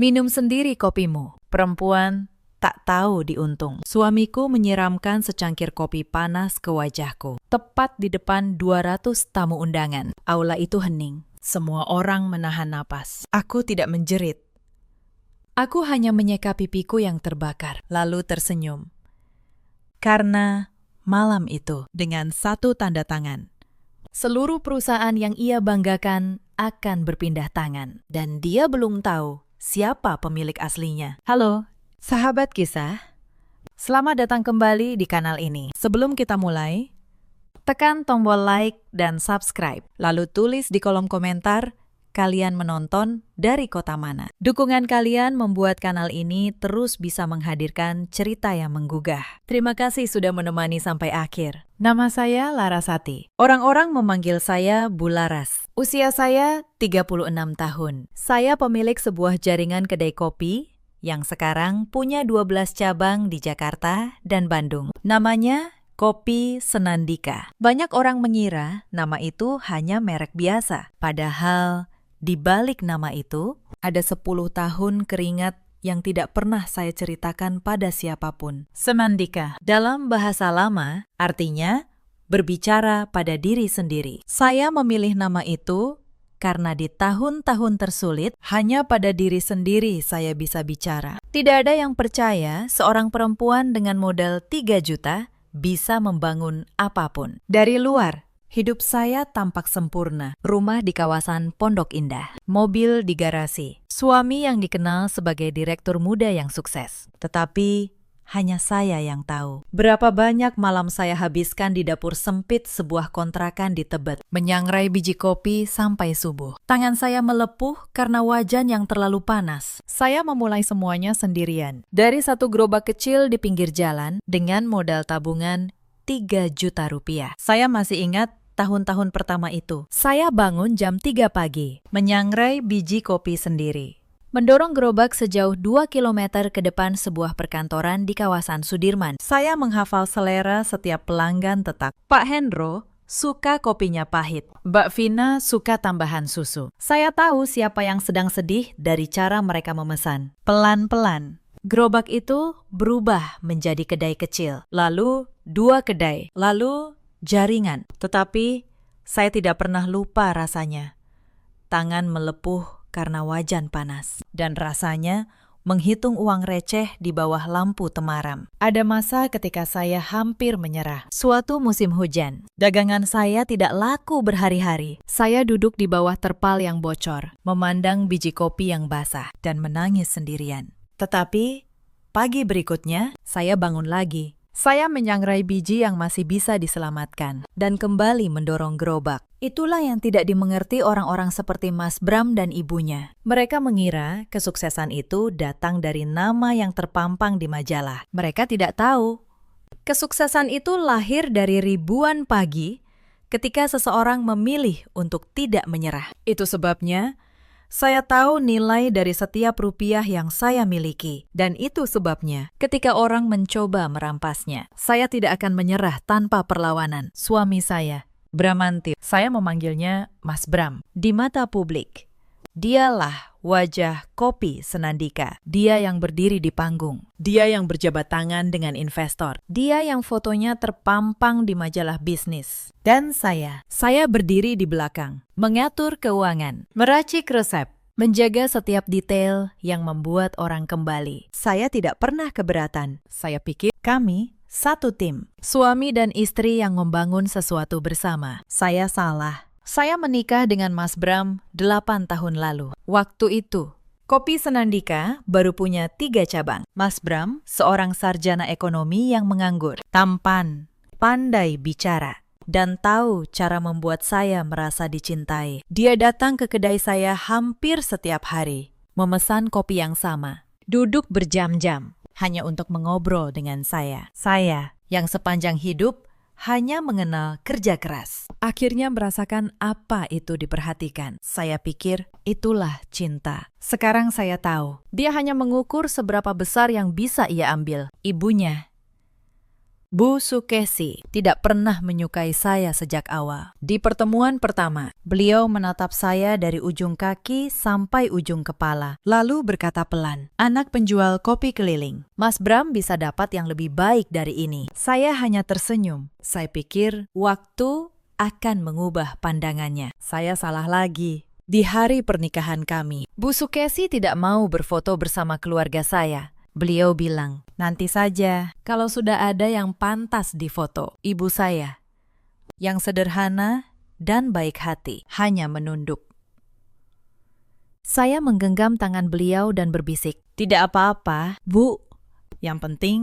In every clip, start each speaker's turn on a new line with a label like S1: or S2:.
S1: Minum sendiri kopimu. Perempuan tak tahu diuntung. Suamiku menyiramkan secangkir kopi panas ke wajahku. Tepat di depan 200 tamu undangan. Aula itu hening. Semua orang menahan napas. Aku tidak menjerit. Aku hanya menyeka pipiku yang terbakar, lalu tersenyum. Karena malam itu, dengan satu tanda tangan, seluruh perusahaan yang ia banggakan akan berpindah tangan. Dan dia belum tahu siapa pemilik aslinya. Halo, sahabat kisah. Selamat datang kembali di kanal ini. Sebelum kita mulai, tekan tombol like dan subscribe. Lalu tulis di kolom komentar kalian menonton dari kota mana. Dukungan kalian membuat kanal ini terus bisa menghadirkan cerita yang menggugah. Terima kasih sudah menemani sampai akhir. Nama saya Larasati. Orang-orang memanggil saya Bu Laras. Usia saya 36 tahun. Saya pemilik sebuah jaringan kedai kopi yang sekarang punya 12 cabang di Jakarta dan Bandung. Namanya Kopi Senandika. Banyak orang mengira nama itu hanya merek biasa. Padahal di balik nama itu, ada 10 tahun keringat yang tidak pernah saya ceritakan pada siapapun. Semandika, dalam bahasa lama, artinya berbicara pada diri sendiri. Saya memilih nama itu karena di tahun-tahun tersulit, hanya pada diri sendiri saya bisa bicara. Tidak ada yang percaya seorang perempuan dengan modal 3 juta bisa membangun apapun. Dari luar, hidup saya tampak sempurna. Rumah di kawasan Pondok Indah, mobil di garasi, suami yang dikenal sebagai direktur muda yang sukses. Tetapi hanya saya yang tahu berapa banyak malam saya habiskan di dapur sempit sebuah kontrakan di Tebet, menyangrai biji kopi sampai subuh. Tangan saya melepuh karena wajan yang terlalu panas. Saya memulai semuanya sendirian. Dari satu gerobak kecil di pinggir jalan dengan modal tabungan 3 juta rupiah. Saya masih ingat tahun-tahun pertama itu. Saya bangun jam 3 pagi, menyangrai biji kopi sendiri. Mendorong gerobak sejauh 2 km ke depan sebuah perkantoran di kawasan Sudirman. Saya menghafal selera setiap pelanggan tetap. Pak Hendro suka kopinya pahit. Mbak Vina suka tambahan susu. Saya tahu siapa yang sedang sedih dari cara mereka memesan. Pelan-pelan, gerobak itu berubah menjadi kedai kecil. Lalu 2 kedai. Lalu jaringan. Tetapi saya tidak pernah lupa rasanya. Tangan melepuh karena wajan panas. Dan rasanya menghitung uang receh di bawah lampu temaram. Ada masa ketika saya hampir menyerah. Suatu musim hujan. Dagangan saya tidak laku berhari-hari. Saya duduk di bawah terpal yang bocor, memandang biji kopi yang basah, dan menangis sendirian. Tetapi pagi berikutnya, saya bangun lagi. Saya menyangrai biji yang masih bisa diselamatkan dan kembali mendorong gerobak. Itulah yang tidak dimengerti orang-orang seperti Mas Bram dan ibunya. Mereka mengira kesuksesan itu datang dari nama yang terpampang di majalah. Mereka tidak tahu. Kesuksesan itu lahir dari ribuan pagi ketika seseorang memilih untuk tidak menyerah. Itu sebabnya saya tahu nilai dari setiap rupiah yang saya miliki. Dan itu sebabnya ketika orang mencoba merampasnya, saya tidak akan menyerah tanpa perlawanan. Suami saya, Bramanti, saya memanggilnya Mas Bram. Di mata publik, dialah wajah Kopi Senandika. Dia yang berdiri di panggung. Dia yang berjabat tangan dengan investor. Dia yang fotonya terpampang di majalah bisnis. Dan saya berdiri di belakang, mengatur keuangan, meracik resep, menjaga setiap detail yang membuat orang kembali. Saya tidak pernah keberatan. Saya pikir kami satu tim, suami dan istri yang membangun sesuatu bersama. Saya salah. Saya menikah dengan Mas Bram 8 tahun lalu. Waktu itu, Kopi Senandika baru punya 3 cabang. Mas Bram, seorang sarjana ekonomi yang menganggur, tampan, pandai bicara, dan tahu cara membuat saya merasa dicintai. Dia datang ke kedai saya hampir setiap hari, memesan kopi yang sama, duduk berjam-jam, hanya untuk mengobrol dengan saya. Saya, yang sepanjang hidup hanya mengenal kerja keras, akhirnya merasakan apa itu diperhatikan. Saya pikir itulah cinta. Sekarang saya tahu, dia hanya mengukur seberapa besar yang bisa ia ambil. Ibunya Bu Sukesi tidak pernah menyukai saya sejak awal. Di pertemuan pertama, beliau menatap saya dari ujung kaki sampai ujung kepala, lalu berkata pelan, "Anak penjual kopi keliling, Mas Bram bisa dapat yang lebih baik dari ini." Saya hanya tersenyum. Saya pikir waktu akan mengubah pandangannya. Saya salah lagi. Di hari pernikahan kami, Bu Sukesi tidak mau berfoto bersama keluarga saya. Beliau bilang, "Nanti saja, kalau sudah ada yang pantas difoto." Ibu saya, yang sederhana dan baik hati, hanya menunduk. Saya menggenggam tangan beliau dan berbisik, "Tidak apa-apa, Bu. Yang penting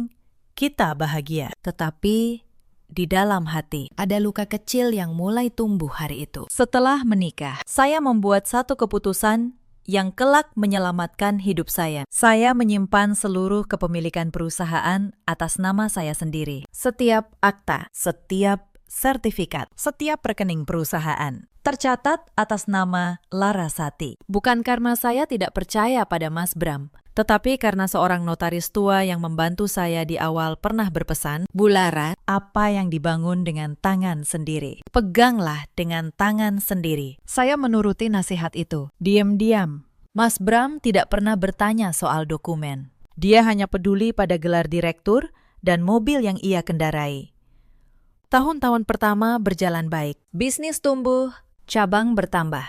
S1: kita bahagia." Tetapi di dalam hati ada luka kecil yang mulai tumbuh hari itu. Setelah menikah, saya membuat satu keputusan yang kelak menyelamatkan hidup saya. Saya menyimpan seluruh kepemilikan perusahaan atas nama saya sendiri. Setiap akta, setiap sertifikat, setiap rekening perusahaan tercatat atas nama Larasati. Bukan karena saya tidak percaya pada Mas Bram, tetapi karena seorang notaris tua yang membantu saya di awal pernah berpesan, "Bu Lara, apa yang dibangun dengan tangan sendiri, peganglah dengan tangan sendiri." Saya menuruti nasihat itu. Diam-diam, Mas Bram tidak pernah bertanya soal dokumen. Dia hanya peduli pada gelar direktur dan mobil yang ia kendarai. Tahun-tahun pertama berjalan baik. Bisnis tumbuh, cabang bertambah.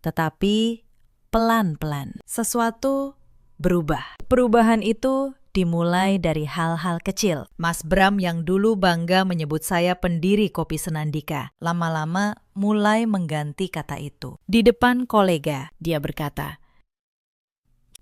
S1: Tetapi pelan-pelan sesuatu berubah. Perubahan itu dimulai dari hal-hal kecil. Mas Bram yang dulu bangga menyebut saya pendiri Kopi Senandika, lama-lama mulai mengganti kata itu. Di depan kolega, dia berkata,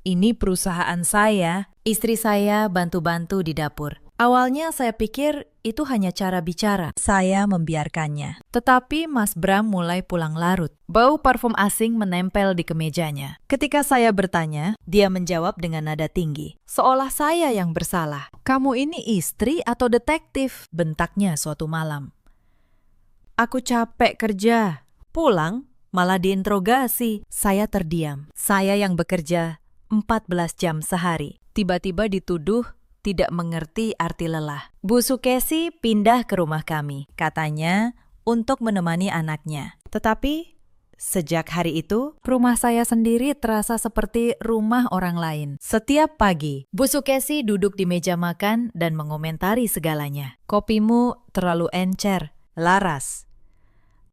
S1: "Ini perusahaan saya." Istri saya bantu-bantu di dapur. Awalnya saya pikir itu hanya cara bicara. Saya membiarkannya. Tetapi Mas Bram mulai pulang larut. Bau parfum asing menempel di kemejanya. Ketika saya bertanya, dia menjawab dengan nada tinggi, seolah saya yang bersalah. "Kamu ini istri atau detektif?" bentaknya suatu malam. "Aku capek kerja. Pulang malah diinterogasi." Saya terdiam. Saya yang bekerja 14 jam sehari, tiba-tiba dituduh tidak mengerti arti lelah. Bu Sukesi pindah ke rumah kami, katanya untuk menemani anaknya. Tetapi sejak hari itu, rumah saya sendiri terasa seperti rumah orang lain. Setiap pagi, Bu Sukesi duduk di meja makan dan mengomentari segalanya. "Kopimu terlalu encer, Laras."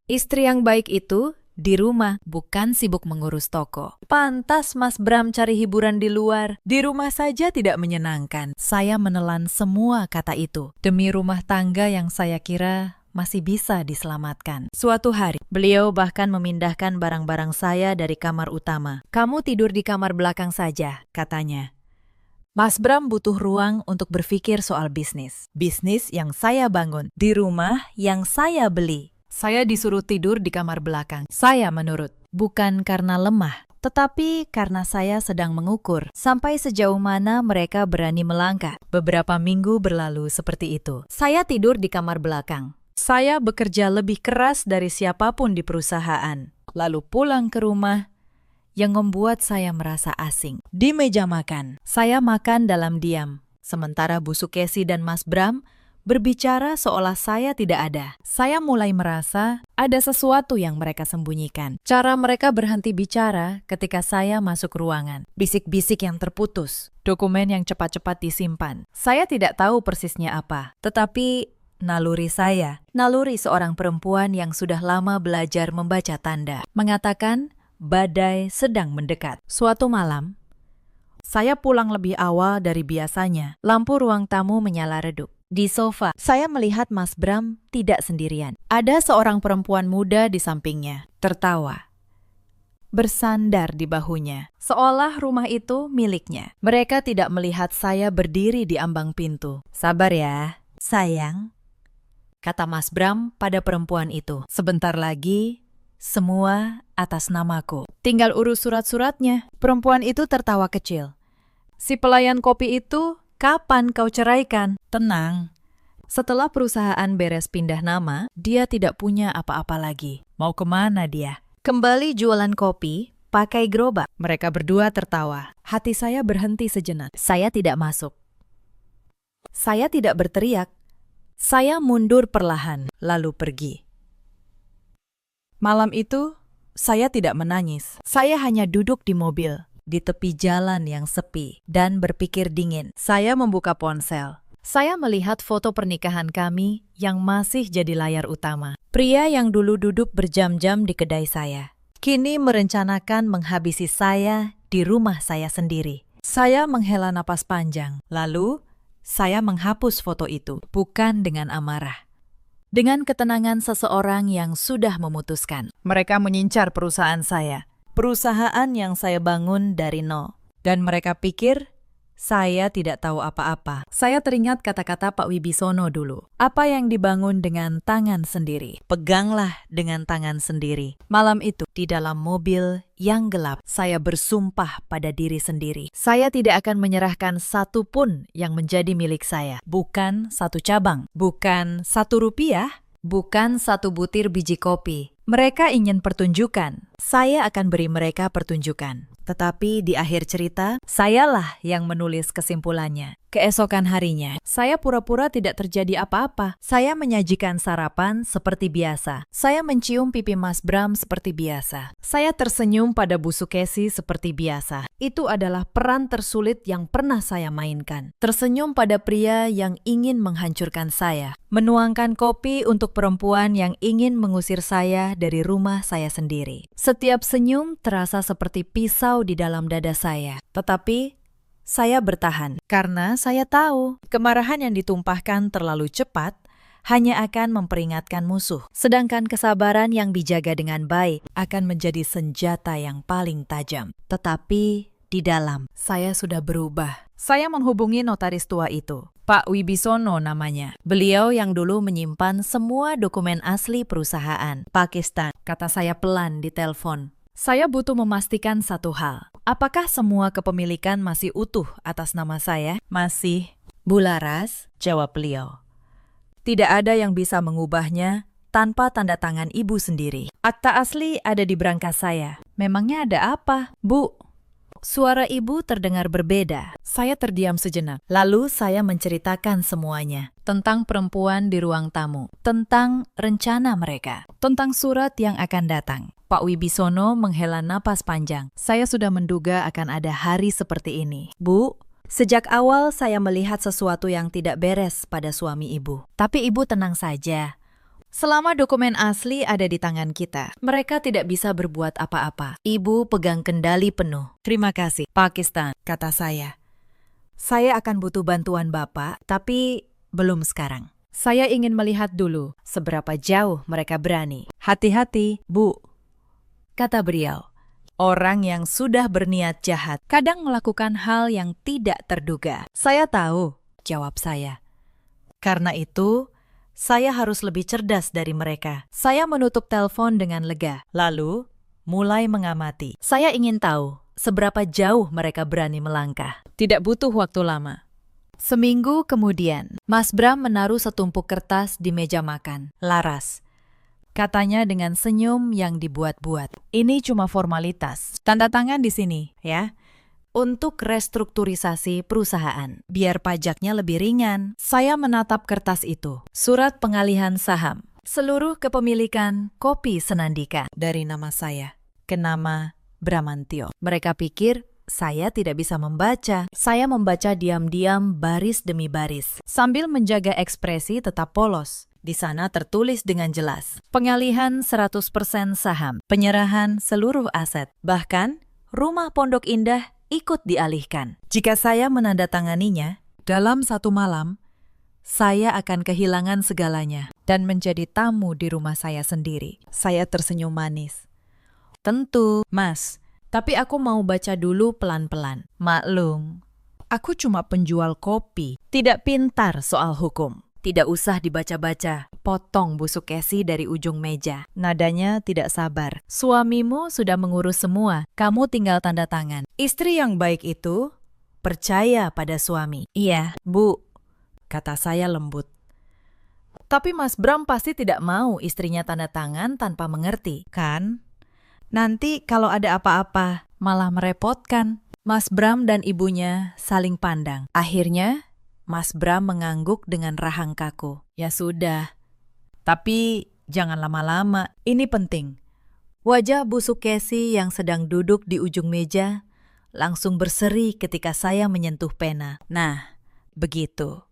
S1: Istri yang baik itu di rumah, bukan sibuk mengurus toko. Pantas Mas Bram cari hiburan di luar. Di rumah saja tidak menyenangkan. Saya menelan semua kata itu demi rumah tangga yang saya kira masih bisa diselamatkan. Suatu hari, beliau bahkan memindahkan barang-barang saya dari kamar utama. "Kamu tidur di kamar belakang saja," katanya. Mas Bram butuh ruang untuk berpikir soal bisnis. Bisnis yang saya bangun, di rumah yang saya beli. Saya disuruh tidur di kamar belakang. Saya menurut, bukan karena lemah, tetapi karena saya sedang mengukur sampai sejauh mana mereka berani melangkah. Beberapa minggu berlalu seperti itu. Saya tidur di kamar belakang. Saya bekerja lebih keras dari siapapun di perusahaan. Lalu pulang ke rumah yang membuat saya merasa asing. Di meja makan, saya makan dalam diam. Sementara Bu Sukesi dan Mas Bram berbicara seolah saya tidak ada. Saya mulai merasa ada sesuatu yang mereka sembunyikan. Cara mereka berhenti bicara ketika saya masuk ruangan. Bisik-bisik yang terputus. Dokumen yang cepat-cepat disimpan. Saya tidak tahu persisnya apa. Tetapi naluri saya, naluri seorang perempuan yang sudah lama belajar membaca tanda, mengatakan badai sedang mendekat. Suatu malam, saya pulang lebih awal dari biasanya. Lampu ruang tamu menyala redup. Di sofa, saya melihat Mas Bram tidak sendirian. Ada seorang perempuan muda di sampingnya, tertawa. Bersandar di bahunya, seolah rumah itu miliknya. Mereka tidak melihat saya berdiri di ambang pintu. "Sabar ya, sayang," kata Mas Bram pada perempuan itu. "Sebentar lagi, semua atas namaku. Tinggal urus surat-suratnya." Perempuan itu tertawa kecil. "Si pelayan kopi itu, kapan kau ceraikan?" "Tenang. Setelah perusahaan beres pindah nama, dia tidak punya apa-apa lagi. Mau kemana dia?" "Kembali jualan kopi, pakai gerobak." Mereka berdua tertawa. Hati saya berhenti sejenak. Saya tidak masuk. Saya tidak berteriak. Saya mundur perlahan, lalu pergi. Malam itu, saya tidak menangis. Saya hanya duduk di mobil, di tepi jalan yang sepi, dan berpikir dingin. Saya membuka ponsel. Saya melihat foto pernikahan kami yang masih jadi layar utama. Pria yang dulu duduk berjam-jam di kedai saya, kini merencanakan menghabisi saya di rumah saya sendiri. Saya menghela napas panjang, lalu saya menghapus foto itu, bukan dengan amarah. Dengan ketenangan seseorang yang sudah memutuskan. Mereka mengincar perusahaan saya, perusahaan yang saya bangun dari nol. Dan mereka pikir saya tidak tahu apa-apa. Saya teringat kata-kata Pak Wibisono dulu. Apa yang dibangun dengan tangan sendiri, peganglah dengan tangan sendiri. Malam itu, di dalam mobil yang gelap, saya bersumpah pada diri sendiri. Saya tidak akan menyerahkan satu pun yang menjadi milik saya. Bukan satu cabang, bukan Rp1, bukan satu butir biji kopi. Mereka ingin pertunjukan. Saya akan beri mereka pertunjukan. Tetapi di akhir cerita, sayalah yang menulis kesimpulannya. Keesokan harinya, saya pura-pura tidak terjadi apa-apa. Saya menyajikan sarapan seperti biasa. Saya mencium pipi Mas Bram seperti biasa. Saya tersenyum pada Bu Sukesi seperti biasa. Itu adalah peran tersulit yang pernah saya mainkan. Tersenyum pada pria yang ingin menghancurkan saya. Menuangkan kopi untuk perempuan yang ingin mengusir saya dari rumah saya sendiri. Setiap senyum terasa seperti pisau di dalam dada saya. Tetapi saya bertahan karena saya tahu kemarahan yang ditumpahkan terlalu cepat hanya akan memperingatkan musuh. Sedangkan kesabaran yang dijaga dengan baik akan menjadi senjata yang paling tajam. Tetapi di dalam, saya sudah berubah. Saya menghubungi notaris tua itu. Pak Wibisono namanya. Beliau yang dulu menyimpan semua dokumen asli perusahaan Pakistan. Kata saya pelan di telepon. Saya butuh memastikan satu hal. Apakah semua kepemilikan masih utuh atas nama saya? Masih. Bularas, jawab beliau. Tidak ada yang bisa mengubahnya tanpa tanda tangan ibu sendiri. Akta asli ada di brankas saya. Memangnya ada apa, Bu? Suara ibu terdengar berbeda. Saya terdiam sejenak. Lalu saya menceritakan semuanya. Tentang perempuan di ruang tamu. Tentang rencana mereka. Tentang surat yang akan datang. Pak Wibisono menghela napas panjang. Saya sudah menduga akan ada hari seperti ini. Bu, sejak awal saya melihat sesuatu yang tidak beres pada suami ibu. Tapi ibu tenang saja. Selama dokumen asli ada di tangan kita, mereka tidak bisa berbuat apa-apa. Ibu pegang kendali penuh. Terima kasih, Pakistan, kata saya. Saya akan butuh bantuan Bapak, tapi belum sekarang. Saya ingin melihat dulu seberapa jauh mereka berani. Hati-hati, Bu, kata beliau. Orang yang sudah berniat jahat kadang melakukan hal yang tidak terduga. Saya tahu, jawab saya. Karena itu, saya harus lebih cerdas dari mereka. Saya menutup telepon dengan lega, lalu mulai mengamati. Saya ingin tahu seberapa jauh mereka berani melangkah. Tidak butuh waktu lama. Seminggu kemudian, Mas Bram menaruh setumpuk kertas di meja makan. Laras, katanya dengan senyum yang dibuat-buat. Ini cuma formalitas. Tanda tangan di sini, ya. Untuk restrukturisasi perusahaan, biar pajaknya lebih ringan. Saya menatap kertas itu. Surat pengalihan saham. Seluruh kepemilikan Kopi Senandika dari nama saya ke nama Bramantio. Mereka pikir saya tidak bisa membaca. Saya membaca diam-diam baris demi baris. Sambil menjaga ekspresi tetap polos. Di sana tertulis dengan jelas. Pengalihan 100% saham. Penyerahan seluruh aset. Bahkan, rumah Pondok Indah ikut dialihkan. Jika saya menandatanganinya, dalam satu malam, saya akan kehilangan segalanya dan menjadi tamu di rumah saya sendiri. Saya tersenyum manis. Tentu, Mas, tapi aku mau baca dulu pelan-pelan. Maklum, aku cuma penjual kopi, tidak pintar soal hukum. Tidak usah dibaca-baca, potong Bu Sukesi dari ujung meja. Nadanya tidak sabar. Suamimu sudah mengurus semua, kamu tinggal tanda tangan. Istri yang baik itu percaya pada suami. Iya, Bu, kata saya lembut. Tapi Mas Bram pasti tidak mau istrinya tanda tangan tanpa mengerti, kan? Nanti kalau ada apa-apa, malah merepotkan. Mas Bram dan ibunya saling pandang. Akhirnya, Mas Bram mengangguk dengan rahang kaku. Ya sudah, tapi jangan lama-lama, ini penting. Wajah Bu Sukesi yang sedang duduk di ujung meja langsung berseri ketika saya menyentuh pena. Nah, begitu.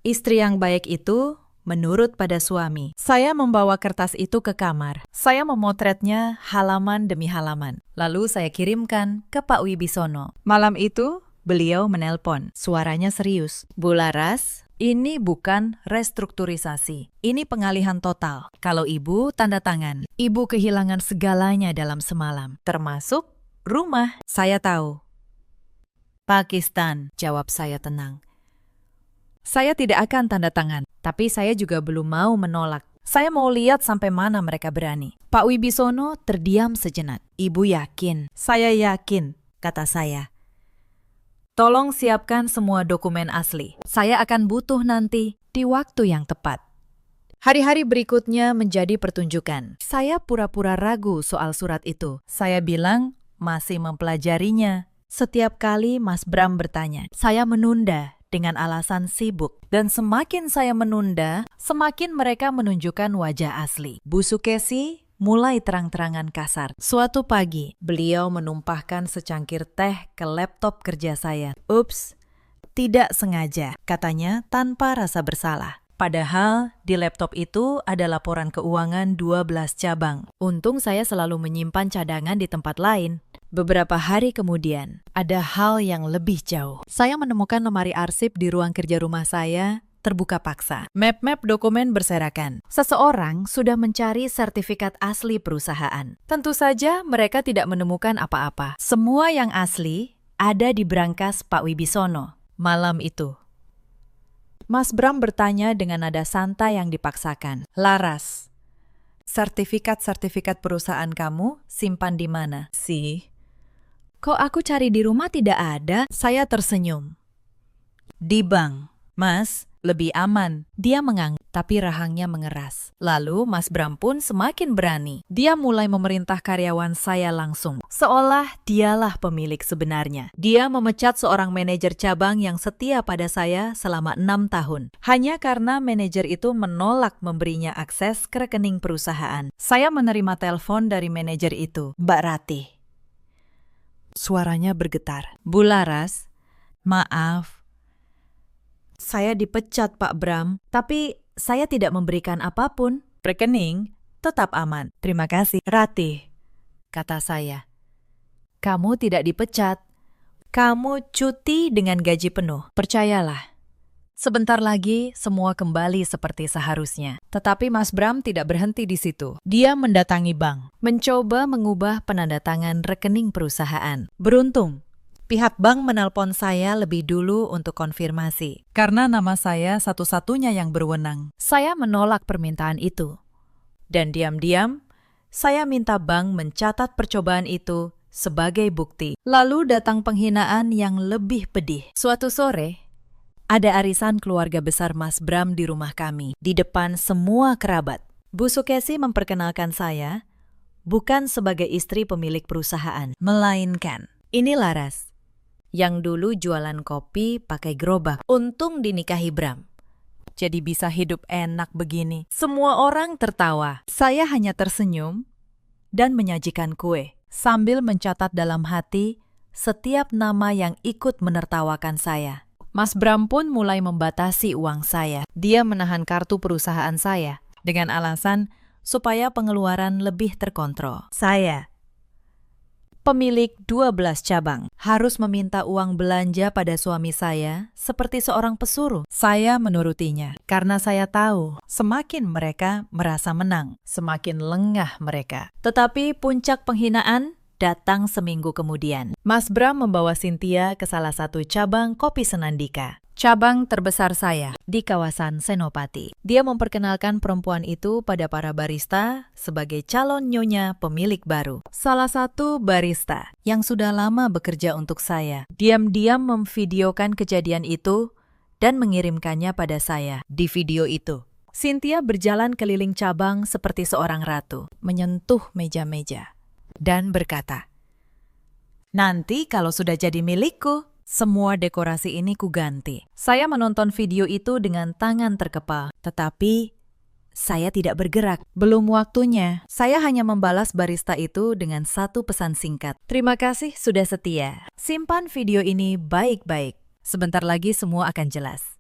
S1: Istri yang baik itu menurut pada suami. Saya membawa kertas itu ke kamar. Saya memotretnya halaman demi halaman. Lalu saya kirimkan ke Pak Wibisono. Malam itu, beliau menelpon. Suaranya serius. Bu Laras, ini bukan restrukturisasi. Ini pengalihan total. Kalau ibu tanda tangan, ibu kehilangan segalanya dalam semalam. Termasuk rumah. Saya tahu. Pakistan, jawab saya tenang. Saya tidak akan tanda tangan, tapi saya juga belum mau menolak. Saya mau lihat sampai mana mereka berani. Pak Wibisono terdiam sejenak. Ibu yakin? Saya yakin, kata saya. Tolong siapkan semua dokumen asli. Saya akan butuh nanti di waktu yang tepat. Hari-hari berikutnya menjadi pertunjukan. Saya pura-pura ragu soal surat itu. Saya bilang masih mempelajarinya. Setiap kali Mas Bram bertanya, saya menunda dengan alasan sibuk. Dan semakin saya menunda, semakin mereka menunjukkan wajah asli. Bu Sukesi mulai terang-terangan kasar. Suatu pagi, beliau menumpahkan secangkir teh ke laptop kerja saya. Ups, tidak sengaja, katanya tanpa rasa bersalah. Padahal di laptop itu ada laporan keuangan 12 cabang. Untung saya selalu menyimpan cadangan di tempat lain. Beberapa hari kemudian, ada hal yang lebih jauh. Saya menemukan lemari arsip di ruang kerja rumah saya, terbuka paksa. Map-map dokumen berserakan. Seseorang sudah mencari sertifikat asli perusahaan. Tentu saja mereka tidak menemukan apa-apa. Semua yang asli ada di brankas Pak Wibisono. Malam itu, Mas Bram bertanya dengan nada santai yang dipaksakan. Laras, sertifikat-sertifikat perusahaan kamu simpan di mana? Kok aku cari di rumah tidak ada? Saya tersenyum. Di bank. Mas, lebih aman. Dia mengangguk, tapi rahangnya mengeras. Lalu Mas Bram pun semakin berani. Dia mulai memerintah karyawan saya langsung. Seolah dialah pemilik sebenarnya. Dia memecat seorang manajer cabang yang setia pada saya selama 6 tahun. Hanya karena manajer itu menolak memberinya akses ke rekening perusahaan. Saya menerima telepon dari manajer itu, Mbak Ratih. Suaranya bergetar. Bu Laras, maaf. Saya dipecat, Pak Bram, tapi saya tidak memberikan apapun. Rekening tetap aman. Terima kasih. Ratih, kata saya. Kamu tidak dipecat. Kamu cuti dengan gaji penuh. Percayalah. Sebentar lagi semua kembali seperti seharusnya. Tetapi Mas Bram tidak berhenti di situ. Dia mendatangi bank, mencoba mengubah penandatangan rekening perusahaan. Beruntung, pihak bank menelpon saya lebih dulu untuk konfirmasi. Karena nama saya satu-satunya yang berwenang. Saya menolak permintaan itu. Dan diam-diam, saya minta bank mencatat percobaan itu sebagai bukti. Lalu datang penghinaan yang lebih pedih. Suatu sore, ada arisan keluarga besar Mas Bram di rumah kami, di depan semua kerabat. Bu Sukesi memperkenalkan saya, bukan sebagai istri pemilik perusahaan, melainkan, ini Laras, yang dulu jualan kopi pakai gerobak. Untung dinikahi Bram. Jadi bisa hidup enak begini. Semua orang tertawa. Saya hanya tersenyum dan menyajikan kue, sambil mencatat dalam hati setiap nama yang ikut menertawakan saya. Mas Bram pun mulai membatasi uang saya. Dia menahan kartu perusahaan saya dengan alasan supaya pengeluaran lebih terkontrol. Saya, pemilik 12 cabang, harus meminta uang belanja pada suami saya seperti seorang pesuruh. Saya menurutinya karena saya tahu semakin mereka merasa menang, semakin lengah mereka. Tetapi puncak penghinaan datang seminggu kemudian. Mas Bram membawa Cynthia ke salah satu cabang kopi Senandika, cabang terbesar saya di kawasan Senopati. Dia memperkenalkan perempuan itu pada para barista sebagai calon nyonya pemilik baru. Salah satu barista yang sudah lama bekerja untuk saya diam-diam memvideokan kejadian itu dan mengirimkannya pada saya. Di video itu, Cynthia berjalan keliling cabang seperti seorang ratu, menyentuh meja-meja dan berkata, "Nanti kalau sudah jadi milikku, Semua dekorasi ini kuganti. Saya menonton video itu dengan tangan terkepal, tetapi saya tidak bergerak. Belum waktunya. Saya hanya membalas barista itu dengan satu pesan singkat. Terima kasih sudah setia. Simpan video ini baik-baik. Sebentar lagi semua akan jelas.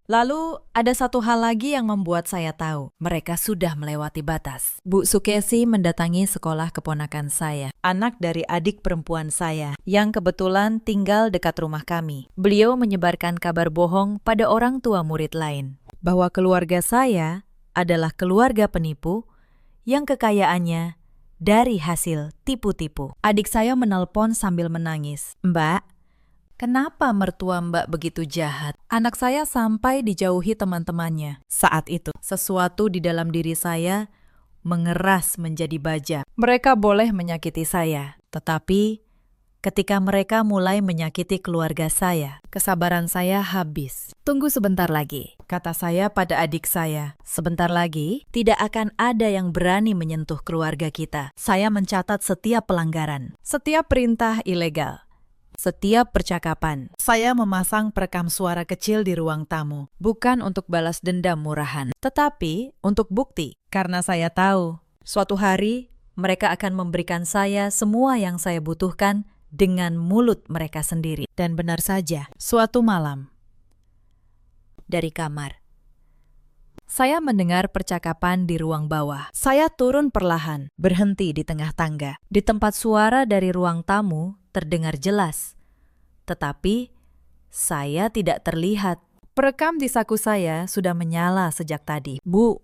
S1: Lalu ada satu hal lagi yang membuat saya tahu. Mereka sudah melewati batas. Bu Sukesi mendatangi sekolah keponakan saya, anak dari adik perempuan saya, yang kebetulan tinggal dekat rumah kami. Beliau menyebarkan kabar bohong pada orang tua murid lain, bahwa keluarga saya adalah keluarga penipu yang kekayaannya dari hasil tipu-tipu. Adik saya menelpon sambil menangis. Mbak, kenapa mertua Mbak begitu jahat? Anak saya sampai dijauhi teman-temannya. Saat itu, sesuatu di dalam diri saya mengeras menjadi baja. Mereka boleh menyakiti saya, tetapi ketika mereka mulai menyakiti keluarga saya, kesabaran saya habis. Tunggu sebentar lagi, kata saya pada adik saya. Sebentar lagi, tidak akan ada yang berani menyentuh keluarga kita. Saya mencatat setiap pelanggaran, setiap perintah ilegal, setiap percakapan. Saya memasang perekam suara kecil di ruang tamu, bukan untuk balas dendam murahan, tetapi untuk bukti. Karena saya tahu, suatu hari mereka akan memberikan saya semua yang saya butuhkan dengan mulut mereka sendiri. Dan benar saja, suatu malam, dari kamar, saya mendengar percakapan di ruang bawah. Saya turun perlahan, berhenti di tengah tangga. Di tempat suara dari ruang tamu terdengar jelas, tetapi saya tidak terlihat. Perekam di saku saya sudah menyala sejak tadi. Bu,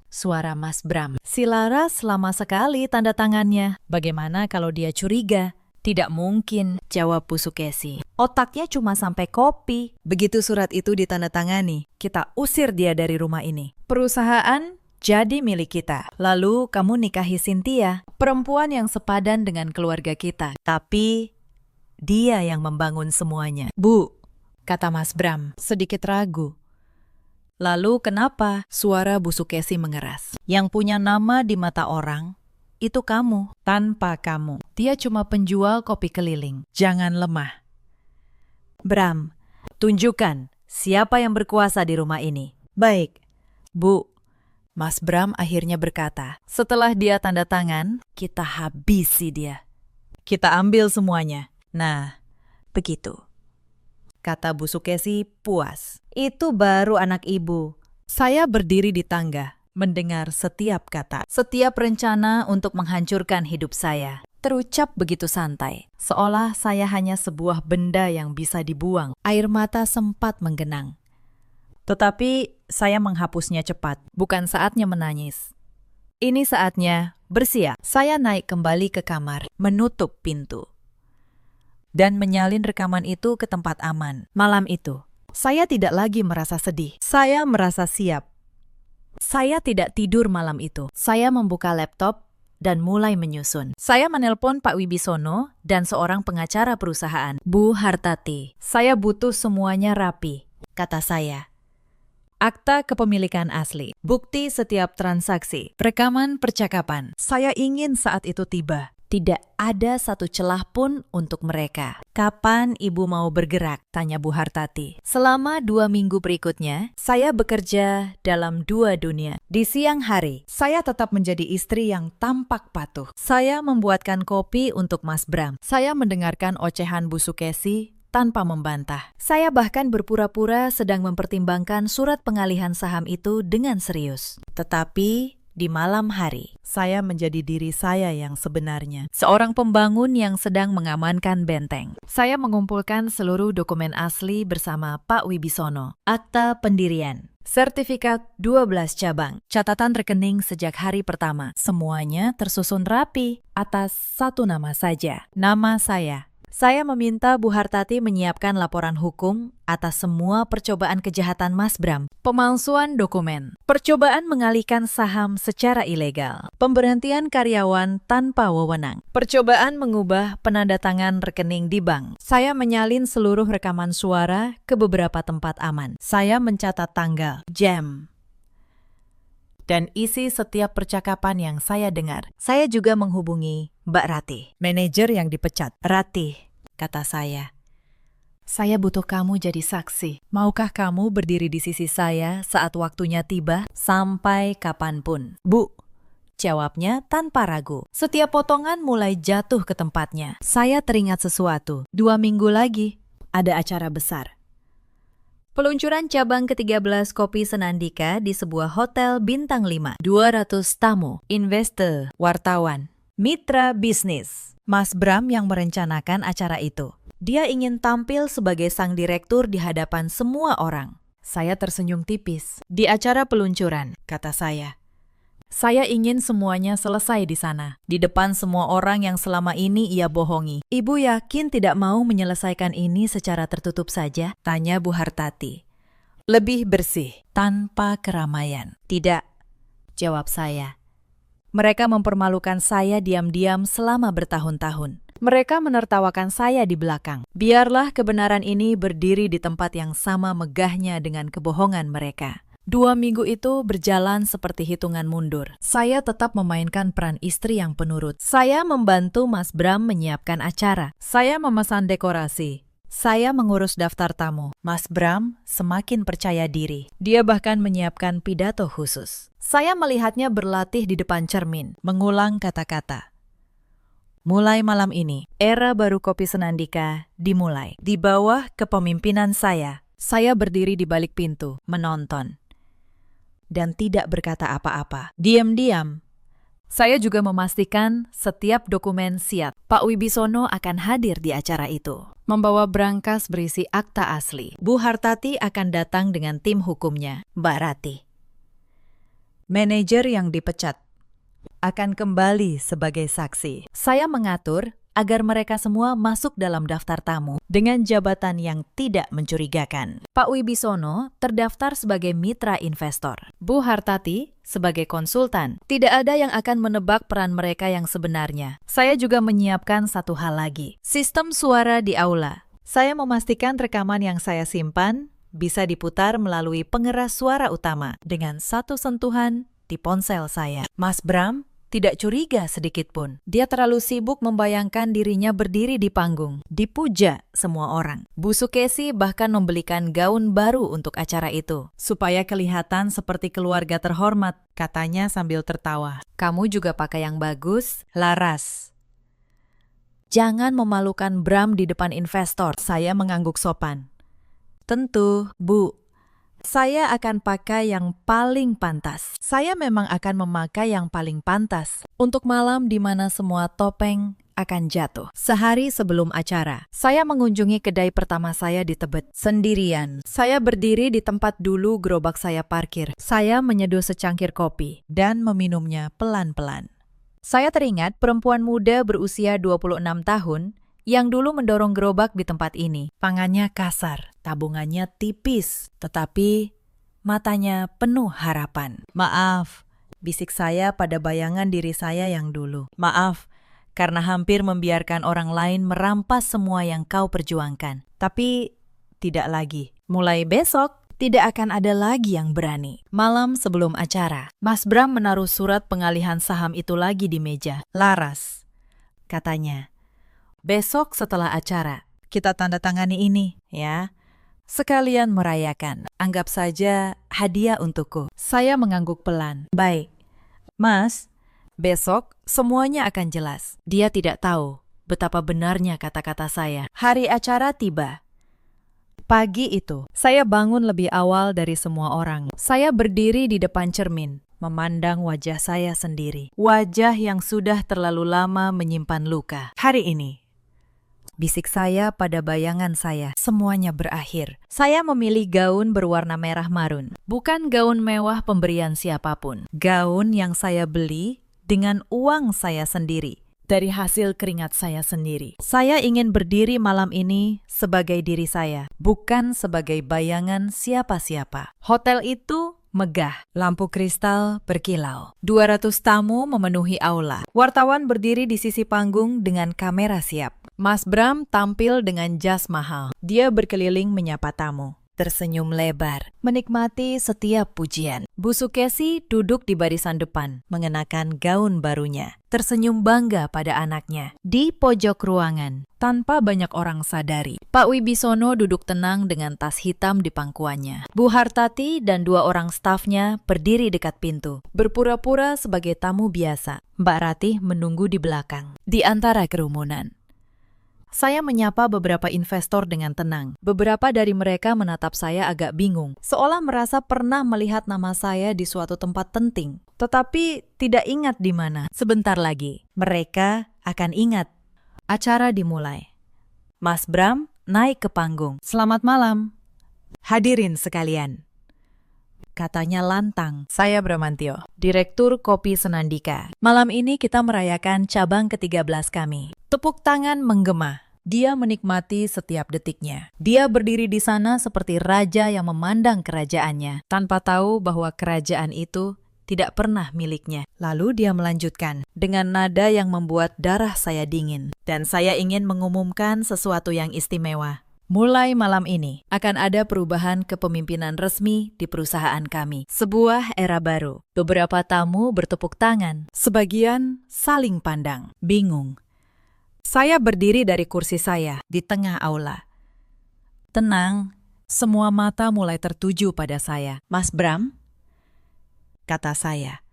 S1: suara Mas Bram. Si Laras lama sekali tanda tangannya. Bagaimana kalau dia curiga? Tidak mungkin, jawab Bu Sukesi. Otaknya cuma sampai kopi. Begitu surat itu ditandatangani, kita usir dia dari rumah ini. Perusahaan jadi milik kita. Lalu kamu nikahi Cynthia, perempuan yang sepadan dengan keluarga kita. Tapi dia yang membangun semuanya. Bu, kata Mas Bram, sedikit ragu. Lalu kenapa? Suara Bu Sukesi mengeras. Yang punya nama di mata orang, itu kamu. Tanpa kamu, dia cuma penjual kopi keliling. Jangan lemah. Bram, tunjukkan siapa yang berkuasa di rumah ini. Baik, Bu. Mas Bram akhirnya berkata, setelah dia tanda tangan, kita habisi dia. Kita ambil semuanya. Nah, begitu, kata Bu Sukesi puas. Itu baru anak ibu. Saya berdiri di tangga, mendengar setiap kata, setiap rencana untuk menghancurkan hidup saya. Terucap begitu santai, seolah saya hanya sebuah benda yang bisa dibuang. Air mata sempat menggenang. Tetapi saya menghapusnya cepat. Bukan saatnya menangis. Ini saatnya bersiap. Saya naik kembali ke kamar, menutup pintu, dan menyalin rekaman itu ke tempat aman. Malam itu, saya tidak lagi merasa sedih. Saya merasa siap. Saya tidak tidur malam itu. Saya membuka laptop dan mulai menyusun. Saya menelpon Pak Wibisono dan seorang pengacara perusahaan. Bu Hartati, saya butuh semuanya rapi, kata saya. Akta kepemilikan asli, bukti setiap transaksi, rekaman percakapan. Saya ingin saat itu tiba. Tidak ada satu celah pun untuk mereka. Kapan ibu mau bergerak? Tanya Bu Hartati. Selama 2 minggu berikutnya, saya bekerja dalam 2 dunia. Di siang hari, saya tetap menjadi istri yang tampak patuh. Saya membuatkan kopi untuk Mas Bram. Saya mendengarkan ocehan Bu Sukesi tanpa membantah. Saya bahkan berpura-pura sedang mempertimbangkan surat pengalihan saham itu dengan serius. Tetapi di malam hari, saya menjadi diri saya yang sebenarnya. Seorang pembangun yang sedang mengamankan benteng. Saya mengumpulkan seluruh dokumen asli bersama Pak Wibisono. Akta pendirian, sertifikat 12 cabang, catatan rekening sejak hari pertama. Semuanya tersusun rapi atas satu nama saja. Nama saya. Saya meminta Bu Hartati menyiapkan laporan hukum atas semua percobaan kejahatan Mas Bram. Pemalsuan dokumen, percobaan mengalihkan saham secara ilegal, pemberhentian karyawan tanpa wewenang, percobaan mengubah penandatangan rekening di bank. Saya menyalin seluruh rekaman suara ke beberapa tempat aman. Saya mencatat tanggal, jam, dan isi setiap percakapan yang saya dengar. Saya juga menghubungi Mbak Ratih, manajer yang dipecat. Ratih, kata saya. Saya butuh kamu jadi saksi. Maukah kamu berdiri di sisi saya saat waktunya tiba, sampai kapanpun? Bu, jawabnya tanpa ragu. Setiap potongan mulai jatuh ke tempatnya. Saya teringat sesuatu. 2 minggu lagi, ada acara besar. Peluncuran cabang ke-13 Kopi Senandika di sebuah hotel bintang 5. 200 tamu, investor, wartawan, mitra bisnis. Mas Bram yang merencanakan acara itu. Dia ingin tampil sebagai sang direktur di hadapan semua orang. Saya tersenyum tipis. Di acara peluncuran, kata saya. Saya ingin semuanya selesai di sana, di depan semua orang yang selama ini ia bohongi. Ibu yakin tidak mau menyelesaikan ini secara tertutup saja? Tanya Bu Hartati. Lebih bersih, tanpa keramaian. Tidak, jawab saya. Mereka mempermalukan saya diam-diam selama bertahun-tahun. Mereka menertawakan saya di belakang. Biarlah kebenaran ini berdiri di tempat yang sama megahnya dengan kebohongan mereka. 2 minggu itu berjalan seperti hitungan mundur. Saya tetap memainkan peran istri yang penurut. Saya membantu Mas Bram menyiapkan acara. Saya memesan dekorasi. Saya mengurus daftar tamu. Mas Bram semakin percaya diri. Dia bahkan menyiapkan pidato khusus. Saya melihatnya berlatih di depan cermin, mengulang kata-kata. Mulai malam ini, era baru Kopi Senandika dimulai. Di bawah kepemimpinan saya berdiri di balik pintu, menonton. Dan tidak berkata apa-apa. Diam-diam. Saya juga memastikan setiap dokumen siap. Pak Wibisono akan hadir di acara itu, membawa brankas berisi akta asli. Bu Hartati akan datang dengan tim hukumnya, Mbak Rati. Manajer yang dipecat akan kembali sebagai saksi. Saya mengatur agar mereka semua masuk dalam daftar tamu dengan jabatan yang tidak mencurigakan. Pak Wibisono terdaftar sebagai mitra investor. Bu Hartati sebagai konsultan. Tidak ada yang akan menebak peran mereka yang sebenarnya. Saya juga menyiapkan satu hal lagi. Sistem suara di aula. Saya memastikan rekaman yang saya simpan bisa diputar melalui pengeras suara utama dengan satu sentuhan di ponsel saya. Mas Bram tidak curiga sedikit pun. Dia terlalu sibuk membayangkan dirinya berdiri di panggung, dipuja semua orang. Bu Sukesi bahkan membelikan gaun baru untuk acara itu, supaya kelihatan seperti keluarga terhormat, katanya sambil tertawa. Kamu juga pakai yang bagus, Laras. Jangan memalukan Bram di depan investor. Saya mengangguk sopan. Tentu, Bu. Saya akan pakai yang paling pantas. Saya memang akan memakai yang paling pantas untuk malam di mana semua topeng akan jatuh. Sehari sebelum acara, saya mengunjungi kedai pertama saya di Tebet sendirian. Saya berdiri di tempat dulu gerobak saya parkir. Saya menyeduh secangkir kopi dan meminumnya pelan-pelan. Saya teringat perempuan muda berusia 26 tahun yang dulu mendorong gerobak di tempat ini. Tangannya kasar, tabungannya tipis, tetapi matanya penuh harapan. Maaf, bisik saya pada bayangan diri saya yang dulu. Maaf, karena hampir membiarkan orang lain merampas semua yang kau perjuangkan. Tapi tidak lagi. Mulai besok, tidak akan ada lagi yang berani. Malam sebelum acara, Mas Bram menaruh surat pengalihan saham itu lagi di meja. Laras, katanya. Besok setelah acara, kita tanda tangani ini, ya. Sekalian merayakan. Anggap saja hadiah untukku. Saya mengangguk pelan. Baik. Mas, besok semuanya akan jelas. Dia tidak tahu betapa benarnya kata-kata saya. Hari acara tiba. Pagi itu, saya bangun lebih awal dari semua orang. Saya berdiri di depan cermin, memandang wajah saya sendiri. Wajah yang sudah terlalu lama menyimpan luka. Hari ini, bisik saya pada bayangan saya, semuanya berakhir. Saya memilih gaun berwarna merah marun. Bukan gaun mewah pemberian siapapun. Gaun yang saya beli dengan uang saya sendiri. Dari hasil keringat saya sendiri. Saya ingin berdiri malam ini sebagai diri saya, bukan sebagai bayangan siapa-siapa. Hotel itu megah, lampu kristal berkilau. 200 tamu memenuhi aula. Wartawan berdiri di sisi panggung dengan kamera siap. Mas Bram tampil dengan jas mahal. Dia berkeliling menyapa tamu. tersenyum lebar, menikmati setiap pujian. Bu Sukesi duduk di barisan depan, mengenakan gaun barunya, tersenyum bangga pada anaknya. Di pojok ruangan, tanpa banyak orang sadari, Pak Wibisono duduk tenang dengan tas hitam di pangkuannya. Bu Hartati dan 2 orang stafnya berdiri dekat pintu, berpura-pura sebagai tamu biasa. Mbak Ratih menunggu di belakang, di antara kerumunan. Saya menyapa beberapa investor dengan tenang. Beberapa dari mereka menatap saya agak bingung, seolah merasa pernah melihat nama saya di suatu tempat penting, tetapi tidak ingat di mana. Sebentar lagi, mereka akan ingat. Acara dimulai. Mas Bram naik ke panggung. Selamat malam, hadirin sekalian. Katanya lantang. Saya Bramantio, Direktur Kopi Senandika. Malam ini kita merayakan cabang ke-13 kami. Tepuk tangan menggema. Dia menikmati setiap detiknya. Dia berdiri di sana seperti raja yang memandang kerajaannya, tanpa tahu bahwa kerajaan itu tidak pernah miliknya. Lalu dia melanjutkan dengan nada yang membuat darah saya dingin. Dan saya ingin mengumumkan sesuatu yang istimewa. Mulai malam ini, akan ada perubahan kepemimpinan resmi di perusahaan kami. Sebuah era baru. Beberapa tamu bertepuk tangan. Sebagian saling pandang, bingung. Saya berdiri dari kursi saya di tengah aula. Tenang, semua mata mulai tertuju pada saya. Mas Bram, kata saya.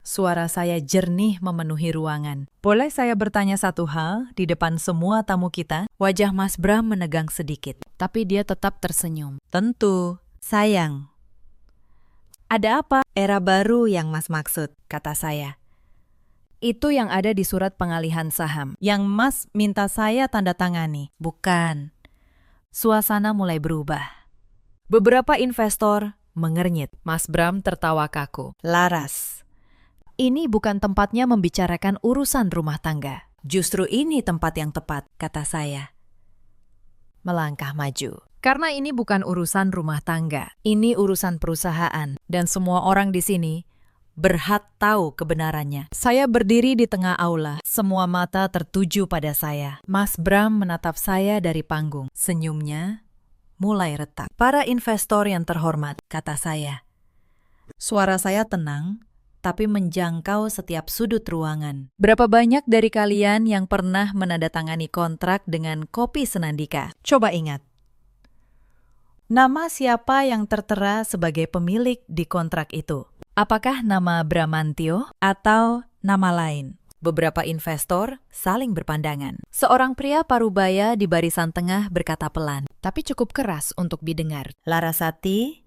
S1: Suara saya jernih memenuhi ruangan. Boleh saya bertanya satu hal di depan semua tamu kita? Wajah Mas Bram menegang sedikit, tapi dia tetap tersenyum. Tentu, sayang. Ada apa? Era baru yang Mas maksud, kata saya. Itu yang ada di surat pengalihan saham, yang Mas minta saya tanda tangani. Bukan. Suasana mulai berubah. Beberapa investor mengernyit. Mas Bram tertawa kaku. Laras. Ini bukan tempatnya membicarakan urusan rumah tangga. Justru ini tempat yang tepat, kata saya. Melangkah maju. Karena ini bukan urusan rumah tangga. Ini urusan perusahaan. Dan semua orang di sini berhak tahu kebenarannya. Saya berdiri di tengah aula. Semua mata tertuju pada saya. Mas Bram menatap saya dari panggung. Senyumnya mulai retak. Para investor yang terhormat, kata saya. Suara saya tenang, tapi menjangkau setiap sudut ruangan. Berapa banyak dari kalian yang pernah menandatangani kontrak dengan Kopi Senandika? Coba ingat. Nama siapa yang tertera sebagai pemilik di kontrak itu? Apakah nama Bramantio atau nama lain? Beberapa investor saling berpandangan. Seorang pria parubaya di barisan tengah berkata pelan, tapi cukup keras untuk didengar. Larasati,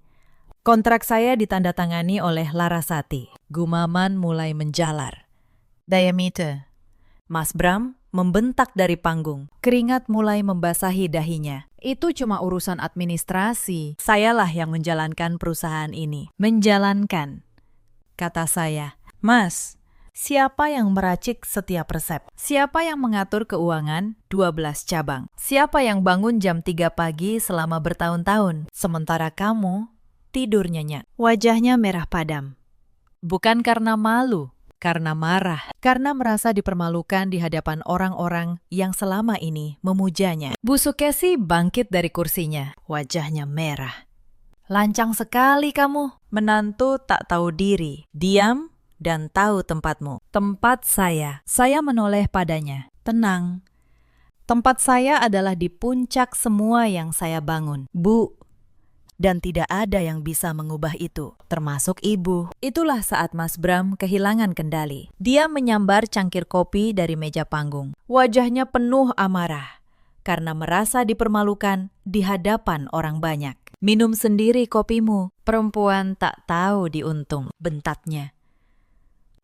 S1: kontrak saya ditandatangani oleh Larasati. Gumaman mulai menjalar. Diameter. Mas Bram membentak dari panggung. Keringat mulai membasahi dahinya. Itu cuma urusan administrasi. Sayalah yang menjalankan perusahaan ini. Menjalankan, kata saya. Mas, siapa yang meracik setiap resep? Siapa yang mengatur keuangan 12 cabang? Siapa yang bangun jam 3 pagi selama bertahun-tahun? Sementara kamu tidur nyenyak. Wajahnya merah padam. Bukan karena malu, karena marah. Karena merasa dipermalukan di hadapan orang-orang yang selama ini memujanya. Bu Sukesi bangkit dari kursinya. Wajahnya merah. Lancang sekali kamu. Menantu tak tahu diri. Diam dan tahu tempatmu. Tempat saya. Saya menoleh padanya. Tenang. Tempat saya adalah di puncak semua yang saya bangun. Bu, dan tidak ada yang bisa mengubah itu, termasuk ibu. Itulah saat Mas Bram kehilangan kendali. Dia menyambar cangkir kopi dari meja panggung. Wajahnya penuh amarah, karena merasa dipermalukan di hadapan orang banyak. Minum sendiri kopimu, perempuan tak tahu diuntung, bentaknya.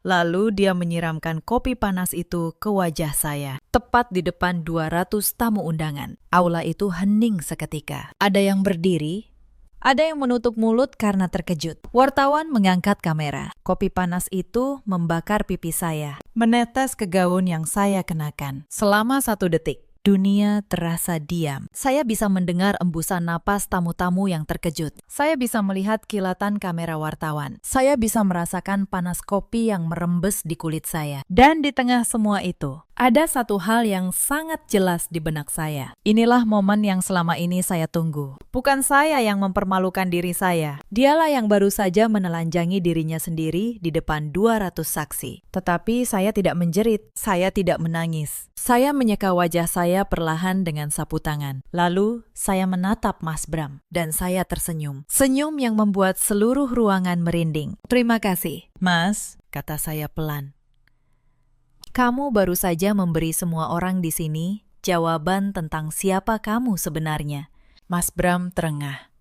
S1: Lalu dia menyiramkan kopi panas itu ke wajah saya, tepat di depan 200 tamu undangan. Aula itu hening seketika. Ada yang berdiri, ada yang menutup mulut karena terkejut. Wartawan mengangkat kamera. Kopi panas itu membakar pipi saya, menetes ke gaun yang saya kenakan. Selama 1 detik, dunia terasa diam. Saya bisa mendengar embusan napas tamu-tamu yang terkejut. Saya bisa melihat kilatan kamera wartawan. Saya bisa merasakan panas kopi yang merembes di kulit saya. Dan di tengah semua itu, Ada satu hal yang sangat jelas di benak saya. Inilah momen yang selama ini saya tunggu. Bukan saya yang mempermalukan diri saya. Dialah yang baru saja menelanjangi dirinya sendiri di depan 200 saksi. Tetapi saya tidak menjerit, saya tidak menangis. Saya menyeka wajah saya perlahan dengan sapu tangan. Lalu saya menatap Mas Bram dan saya tersenyum. Senyum yang membuat seluruh ruangan merinding. "Terima kasih, Mas," kata saya pelan. "Kamu baru saja memberi semua orang di sini jawaban tentang siapa kamu sebenarnya." Mas Bram terengah.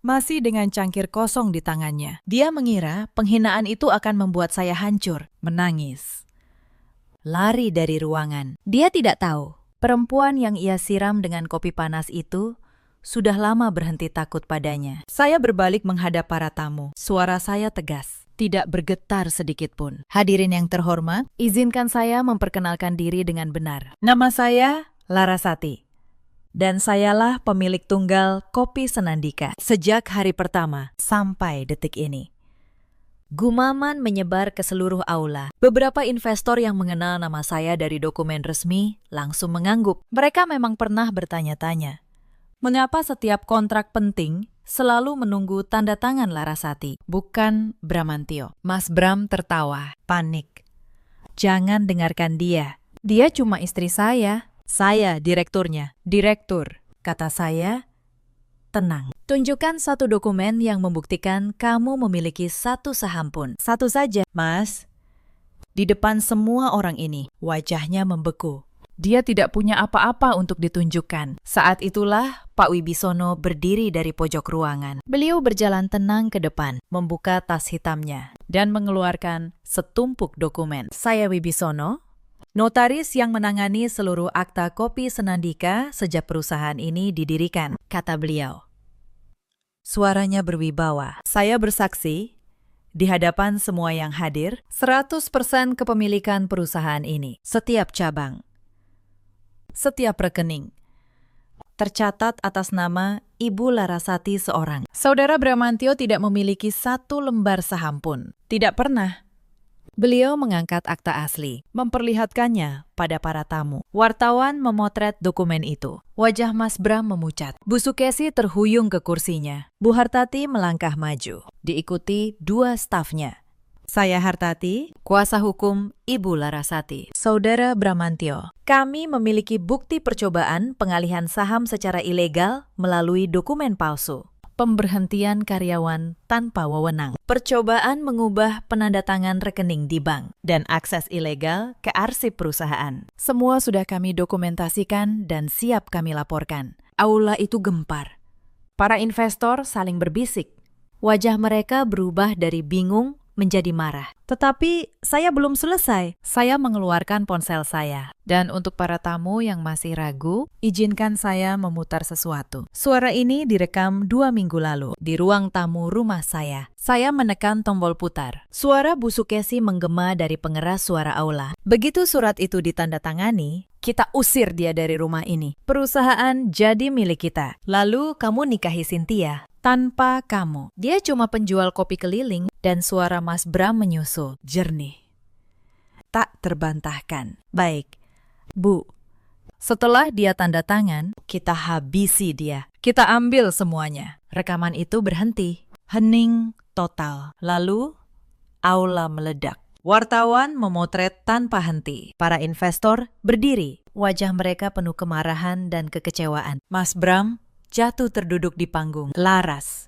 S1: Masih dengan cangkir kosong di tangannya. Dia mengira penghinaan itu akan membuat saya hancur, menangis. Lari dari ruangan. Dia tidak tahu, perempuan yang ia siram dengan kopi panas itu sudah lama berhenti takut padanya. Saya berbalik menghadap para tamu. Suara saya tegas, tidak bergetar sedikit pun. "Hadirin yang terhormat, izinkan saya memperkenalkan diri dengan benar. Nama saya Larasati. Dan sayalah pemilik tunggal Kopi Senandika sejak hari pertama sampai detik ini." Gumaman menyebar ke seluruh aula. Beberapa investor yang mengenal nama saya dari dokumen resmi langsung mengangguk. Mereka memang pernah bertanya-tanya, mengapa setiap kontrak penting selalu menunggu tanda tangan Larasati, bukan Bramantio? Mas Bram tertawa, panik. "Jangan dengarkan dia. Dia cuma istri saya. Saya direkturnya." "Direktur," kata saya, "tenang. Tunjukkan satu dokumen yang membuktikan kamu memiliki satu saham pun. Satu saja." "Mas," di depan semua orang ini, wajahnya membeku. Dia tidak punya apa-apa untuk ditunjukkan. Saat itulah Pak Wibisono berdiri dari pojok ruangan. Beliau berjalan tenang ke depan, membuka tas hitamnya, dan mengeluarkan setumpuk dokumen. "Saya Wibisono, notaris yang menangani seluruh akta Kopi Senandika sejak perusahaan ini didirikan," kata beliau. Suaranya berwibawa. "Saya bersaksi di hadapan semua yang hadir, 100% kepemilikan perusahaan ini. Setiap cabang, setiap rekening tercatat atas nama Ibu Larasati seorang. Saudara Bramantio tidak memiliki satu lembar saham pun. Tidak pernah." Beliau mengangkat akta asli, memperlihatkannya pada para tamu. Wartawan memotret dokumen itu. Wajah Mas Bram memucat. Bu Sukesi terhuyung ke kursinya. Bu Hartati melangkah maju, diikuti dua stafnya. "Saya Hartati, kuasa hukum Ibu Larasati." "Saudara Bramantio, kami memiliki bukti percobaan pengalihan saham secara ilegal melalui dokumen palsu. Pemberhentian karyawan tanpa wewenang, percobaan mengubah penandatangan rekening di bank, dan akses ilegal ke arsip perusahaan. Semua sudah kami dokumentasikan dan siap kami laporkan." Aula itu gempar. Para investor saling berbisik. Wajah mereka berubah dari bingung menjadi marah. Tetapi saya belum selesai. Saya mengeluarkan ponsel saya. Dan untuk para tamu yang masih ragu, izinkan saya memutar sesuatu. Suara ini direkam 2 minggu lalu di ruang tamu rumah saya. Saya menekan tombol putar. Suara Bu Sukesi menggema dari pengeras suara aula. "Begitu surat itu ditandatangani, kita usir dia dari rumah ini. Perusahaan jadi milik kita. Lalu kamu nikahi Cynthia. Tanpa kamu. Dia cuma penjual kopi keliling." Dan suara Mas Bram menyusul, jernih, tak terbantahkan. "Baik, Bu. Setelah dia tanda tangan, kita habisi dia. Kita ambil semuanya." Rekaman itu berhenti. Hening total. Lalu, aula meledak. Wartawan memotret tanpa henti. Para investor berdiri. Wajah mereka penuh kemarahan dan kekecewaan. Mas Bram jatuh terduduk di panggung. "Laras,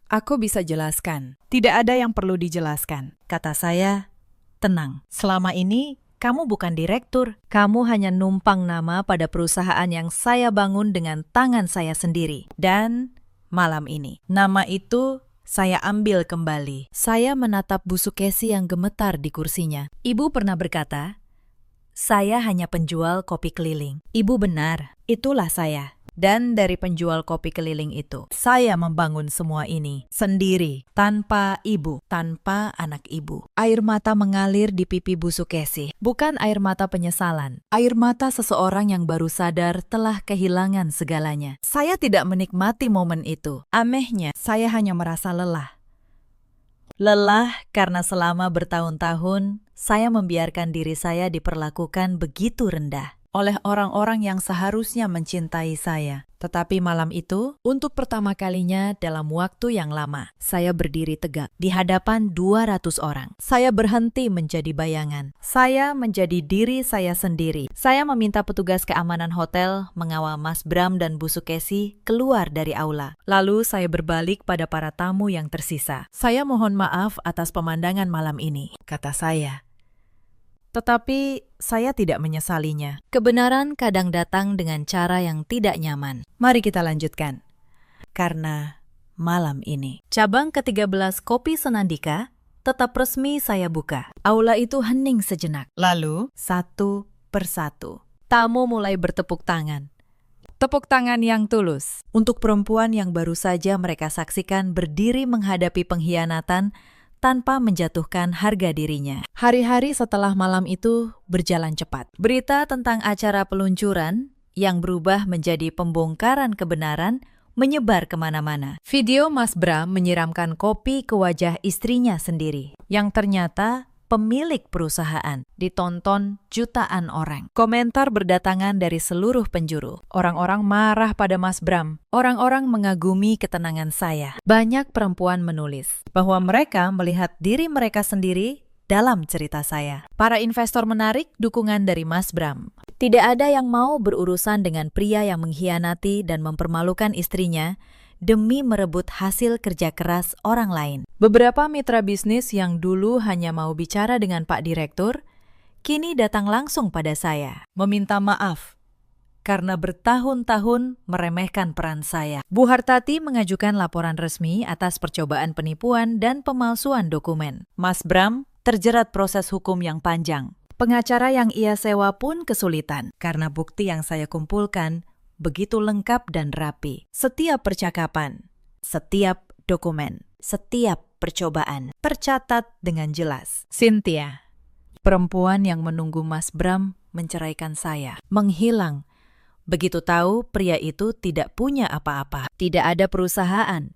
S1: Aku bisa jelaskan. Tidak ada yang perlu dijelaskan," kata saya. "Tenang, selama ini kamu bukan direktur. Kamu hanya numpang nama pada perusahaan yang saya bangun dengan tangan saya sendiri. Dan malam ini, nama itu saya ambil kembali." Saya menatap Bu Sukesi yang gemetar di kursinya. "Ibu pernah berkata, saya hanya penjual kopi keliling." "Ibu benar, itulah saya. Dan dari penjual kopi keliling itu, saya membangun semua ini sendiri, tanpa ibu, tanpa anak ibu." Air mata mengalir di pipi Bu Sukesi. Bukan air mata penyesalan, air mata seseorang yang baru sadar telah kehilangan segalanya. Saya tidak menikmati momen itu. Anehnya, saya hanya merasa lelah. Lelah karena selama bertahun-tahun saya membiarkan diri saya diperlakukan begitu rendah oleh orang-orang yang seharusnya mencintai saya. Tetapi malam itu, untuk pertama kalinya dalam waktu yang lama, saya berdiri tegak di hadapan 200 orang. Saya berhenti menjadi bayangan. Saya menjadi diri saya sendiri. Saya meminta petugas keamanan hotel mengawal Mas Bram dan Bu Sukesi keluar dari aula. Lalu saya berbalik pada para tamu yang tersisa. Saya mohon maaf atas pemandangan malam ini, kata saya. Tetapi saya tidak menyesalinya. Kebenaran kadang datang dengan cara yang tidak nyaman. Mari kita lanjutkan. Karena malam ini, cabang ke-13 Kopi Senandika tetap resmi saya buka. Aula itu hening sejenak. Lalu, satu persatu, tamu mulai bertepuk tangan. Tepuk tangan yang tulus untuk perempuan yang baru saja mereka saksikan berdiri menghadapi pengkhianatan tanpa menjatuhkan harga dirinya. Hari-hari setelah malam itu berjalan cepat. Berita tentang acara peluncuran yang berubah menjadi pembongkaran kebenaran menyebar kemana-mana. Video Mas Bram menyiramkan kopi ke wajah istrinya sendiri, yang ternyata pemilik perusahaan, ditonton jutaan orang. Komentar berdatangan dari seluruh penjuru. Orang-orang marah pada Mas Bram. Orang-orang mengagumi ketenangan saya. Banyak perempuan menulis bahwa mereka melihat diri mereka sendiri dalam cerita saya. Para investor menarik dukungan dari Mas Bram. Tidak ada yang mau berurusan dengan pria yang mengkhianati dan mempermalukan istrinya demi merebut hasil kerja keras orang lain. Beberapa mitra bisnis yang dulu hanya mau bicara dengan Pak Direktur, kini datang langsung pada saya, meminta maaf karena bertahun-tahun meremehkan peran saya. Bu Hartati mengajukan laporan resmi atas percobaan penipuan dan pemalsuan dokumen. Mas Bram terjerat proses hukum yang panjang. Pengacara yang ia sewa pun kesulitan karena bukti yang saya kumpulkan begitu lengkap dan rapi. Setiap percakapan, setiap dokumen, setiap percobaan tercatat dengan jelas. Cynthia, perempuan yang menunggu Mas Bram menceraikan saya, menghilang. Begitu tahu pria itu tidak punya apa-apa, tidak ada perusahaan,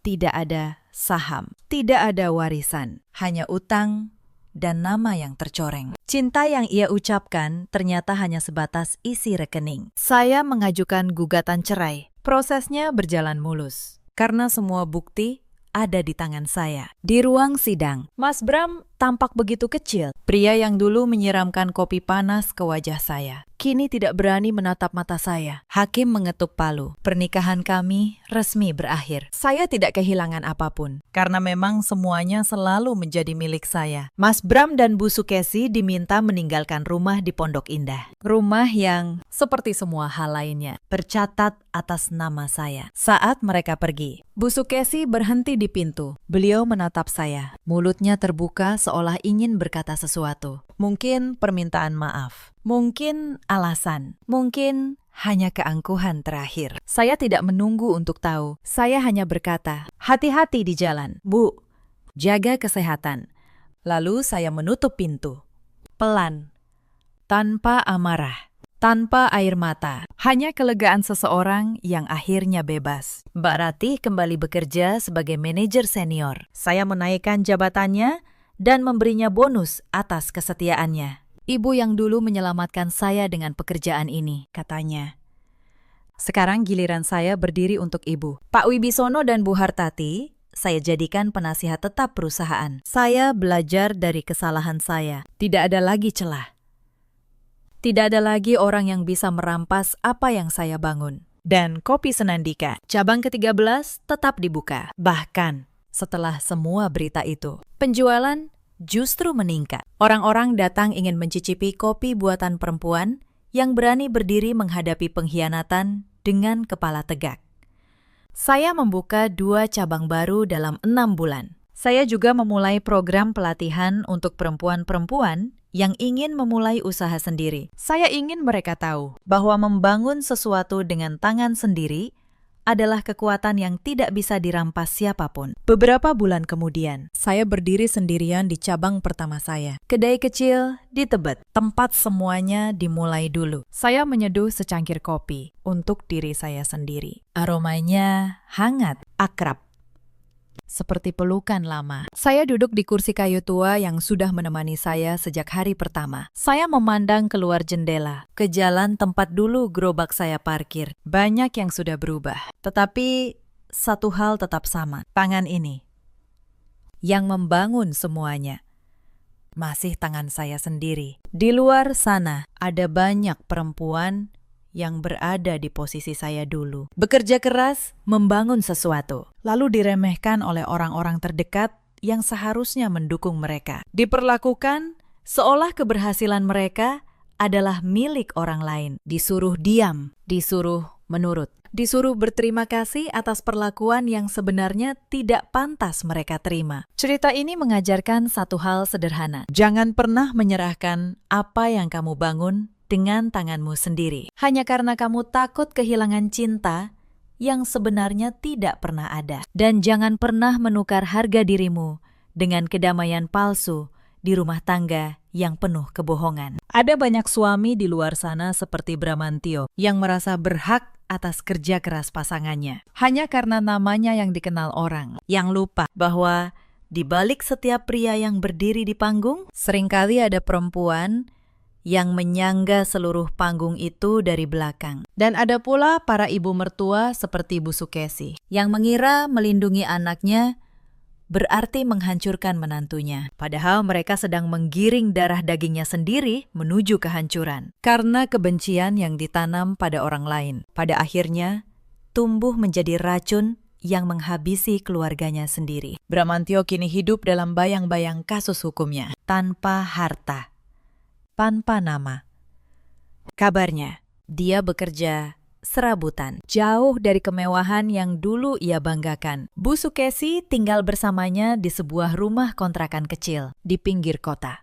S1: tidak ada saham, tidak ada warisan, hanya utang dan nama yang tercoreng. Cinta yang ia ucapkan ternyata hanya sebatas isi rekening. Saya mengajukan gugatan cerai. Prosesnya berjalan mulus, karena semua bukti ada di tangan saya. Di ruang sidang, Mas Bram tampak begitu kecil. Pria yang dulu menyiramkan kopi panas ke wajah saya, kini tidak berani menatap mata saya. Hakim mengetuk palu. Pernikahan kami resmi berakhir. Saya tidak kehilangan apapun, karena memang semuanya selalu menjadi milik saya. Mas Bram dan Bu Sukesi diminta meninggalkan rumah di Pondok Indah. Rumah yang, seperti semua hal lainnya, tercatat atas nama saya. Saat mereka pergi, Bu Sukesi berhenti di pintu. Beliau menatap saya. Mulutnya terbuka seolah ingin berkata sesuatu. Mungkin permintaan maaf. Mungkin alasan. Mungkin hanya keangkuhan terakhir. Saya tidak menunggu untuk tahu. Saya hanya berkata, hati-hati di jalan. Bu, jaga kesehatan. Lalu saya menutup pintu. Pelan. Tanpa amarah. Tanpa air mata. Hanya kelegaan seseorang yang akhirnya bebas. Mbak Ratih kembali bekerja sebagai manajer senior. Saya menaikkan jabatannya dan memberinya bonus atas kesetiaannya. Ibu yang dulu menyelamatkan saya dengan pekerjaan ini, katanya. Sekarang giliran saya berdiri untuk ibu. Pak Wibisono dan Bu Hartati, saya jadikan penasihat tetap perusahaan. Saya belajar dari kesalahan saya. Tidak ada lagi celah. Tidak ada lagi orang yang bisa merampas apa yang saya bangun. Dan Kopi Senandika, cabang ke-13 tetap dibuka. Bahkan setelah semua berita itu, penjualan justru meningkat. Orang-orang datang ingin mencicipi kopi buatan perempuan yang berani berdiri menghadapi pengkhianatan dengan kepala tegak. Saya membuka 2 cabang baru dalam 6 bulan. Saya juga memulai program pelatihan untuk perempuan-perempuan yang ingin memulai usaha sendiri. Saya ingin mereka tahu bahwa membangun sesuatu dengan tangan sendiri adalah kekuatan yang tidak bisa dirampas siapapun. Beberapa bulan kemudian, saya berdiri sendirian di cabang pertama saya. Kedai kecil di Tebet, tempat semuanya dimulai dulu. Saya menyeduh secangkir kopi untuk diri saya sendiri. Aromanya hangat, akrab. seperti pelukan lama. Saya duduk di kursi kayu tua yang sudah menemani saya sejak hari pertama. Saya memandang keluar jendela, ke jalan tempat dulu gerobak saya parkir. Banyak yang sudah berubah, tetapi satu hal tetap sama. Tangan ini, yang membangun semuanya, masih tangan saya sendiri. Di luar sana, ada banyak perempuan yang berada di posisi saya dulu. Bekerja keras, membangun sesuatu, lalu diremehkan oleh orang-orang terdekat yang seharusnya mendukung mereka. Diperlakukan seolah keberhasilan mereka adalah milik orang lain. Disuruh diam, disuruh menurut, disuruh berterima kasih atas perlakuan yang sebenarnya tidak pantas mereka terima. Cerita ini mengajarkan satu hal sederhana. Jangan pernah menyerahkan apa yang kamu bangun dengan tanganmu sendiri, hanya karena kamu takut kehilangan cinta yang sebenarnya tidak pernah ada. Dan jangan pernah menukar harga dirimu dengan kedamaian palsu di rumah tangga yang penuh kebohongan. Ada banyak suami di luar sana seperti Bramantio yang merasa berhak atas kerja keras pasangannya, hanya karena namanya yang dikenal orang, yang lupa bahwa di balik setiap pria yang berdiri di panggung, seringkali ada perempuan yang menyangga seluruh panggung itu dari belakang. Dan ada pula para ibu mertua seperti Bu Sukesi, yang mengira melindungi anaknya berarti menghancurkan menantunya. Padahal mereka sedang menggiring darah dagingnya sendiri menuju kehancuran. Karena kebencian yang ditanam pada orang lain, pada akhirnya tumbuh menjadi racun yang menghabisi keluarganya sendiri. Bramantio kini hidup dalam bayang-bayang kasus hukumnya, tanpa harta, tanpa nama. Kabarnya, dia bekerja serabutan, jauh dari kemewahan yang dulu ia banggakan. Bu Sukesi tinggal bersamanya di sebuah rumah kontrakan kecil di pinggir kota.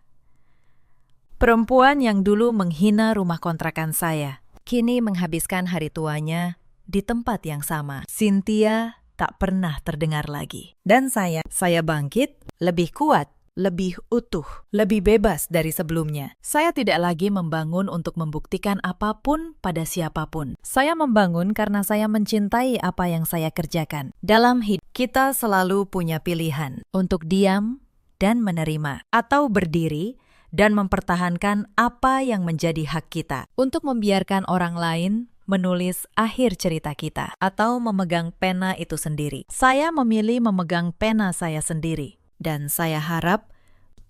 S1: Perempuan yang dulu menghina rumah kontrakan saya, kini menghabiskan hari tuanya di tempat yang sama. Cynthia tak pernah terdengar lagi. Dan saya bangkit, lebih kuat, lebih utuh, lebih bebas dari sebelumnya. Saya tidak lagi membangun untuk membuktikan apapun pada siapapun. Saya membangun karena saya mencintai apa yang saya kerjakan. Dalam hidup, kita selalu punya pilihan untuk diam dan menerima, atau berdiri dan mempertahankan apa yang menjadi hak kita, untuk membiarkan orang lain menulis akhir cerita kita, atau memegang pena itu sendiri. Saya memilih memegang pena saya sendiri. Dan saya harap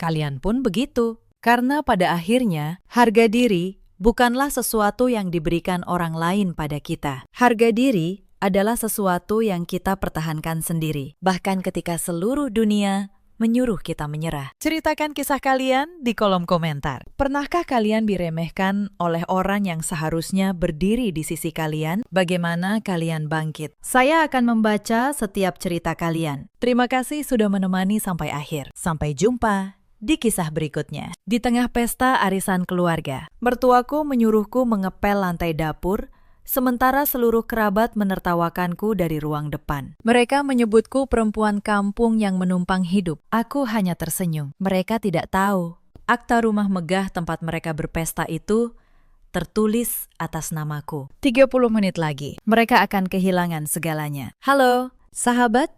S1: kalian pun begitu. Karena pada akhirnya, harga diri bukanlah sesuatu yang diberikan orang lain pada kita. Harga diri adalah sesuatu yang kita pertahankan sendiri, bahkan ketika seluruh dunia menyuruh kita menyerah. Ceritakan kisah kalian di kolom komentar. Pernahkah kalian diremehkan oleh orang yang seharusnya berdiri di sisi kalian? Bagaimana kalian bangkit? Saya akan membaca setiap cerita kalian. Terima kasih sudah menemani sampai akhir. Sampai jumpa di kisah berikutnya. Di tengah pesta arisan keluarga, mertuaku menyuruhku mengepel lantai dapur, sementara seluruh kerabat menertawakanku dari ruang depan. Mereka menyebutku perempuan kampung yang menumpang hidup. Aku hanya tersenyum. Mereka tidak tahu, akta rumah megah tempat mereka berpesta itu tertulis atas namaku. 30 menit lagi, mereka akan kehilangan segalanya. Halo, sahabat.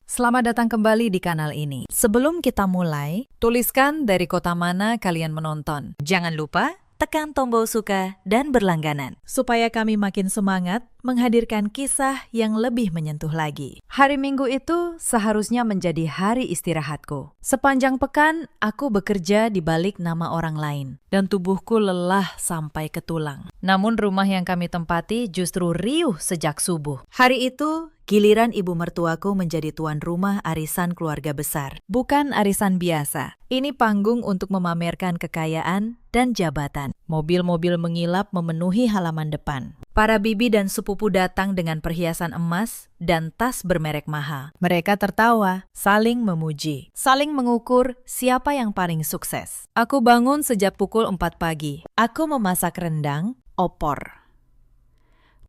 S1: Selamat datang kembali di kanal ini. Sebelum kita mulai, tuliskan dari kota mana kalian menonton. Jangan lupa tekan tombol suka dan berlangganan, supaya kami makin semangat menghadirkan kisah yang lebih menyentuh lagi. Hari Minggu itu seharusnya menjadi hari istirahatku. Sepanjang pekan, aku bekerja di balik nama orang lain, dan tubuhku lelah sampai ke tulang. Namun rumah yang kami tempati justru riuh sejak subuh. Hari itu, giliran ibu mertuaku menjadi tuan rumah arisan keluarga besar. Bukan arisan biasa. Ini panggung untuk memamerkan kekayaan dan jabatan. Mobil-mobil mengilap memenuhi halaman depan. Para bibi dan sepupu datang dengan perhiasan emas dan tas bermerek mahal. Mereka tertawa, saling memuji, saling mengukur siapa yang paling sukses. Aku bangun sejak pukul 4 pagi. Aku memasak rendang, opor,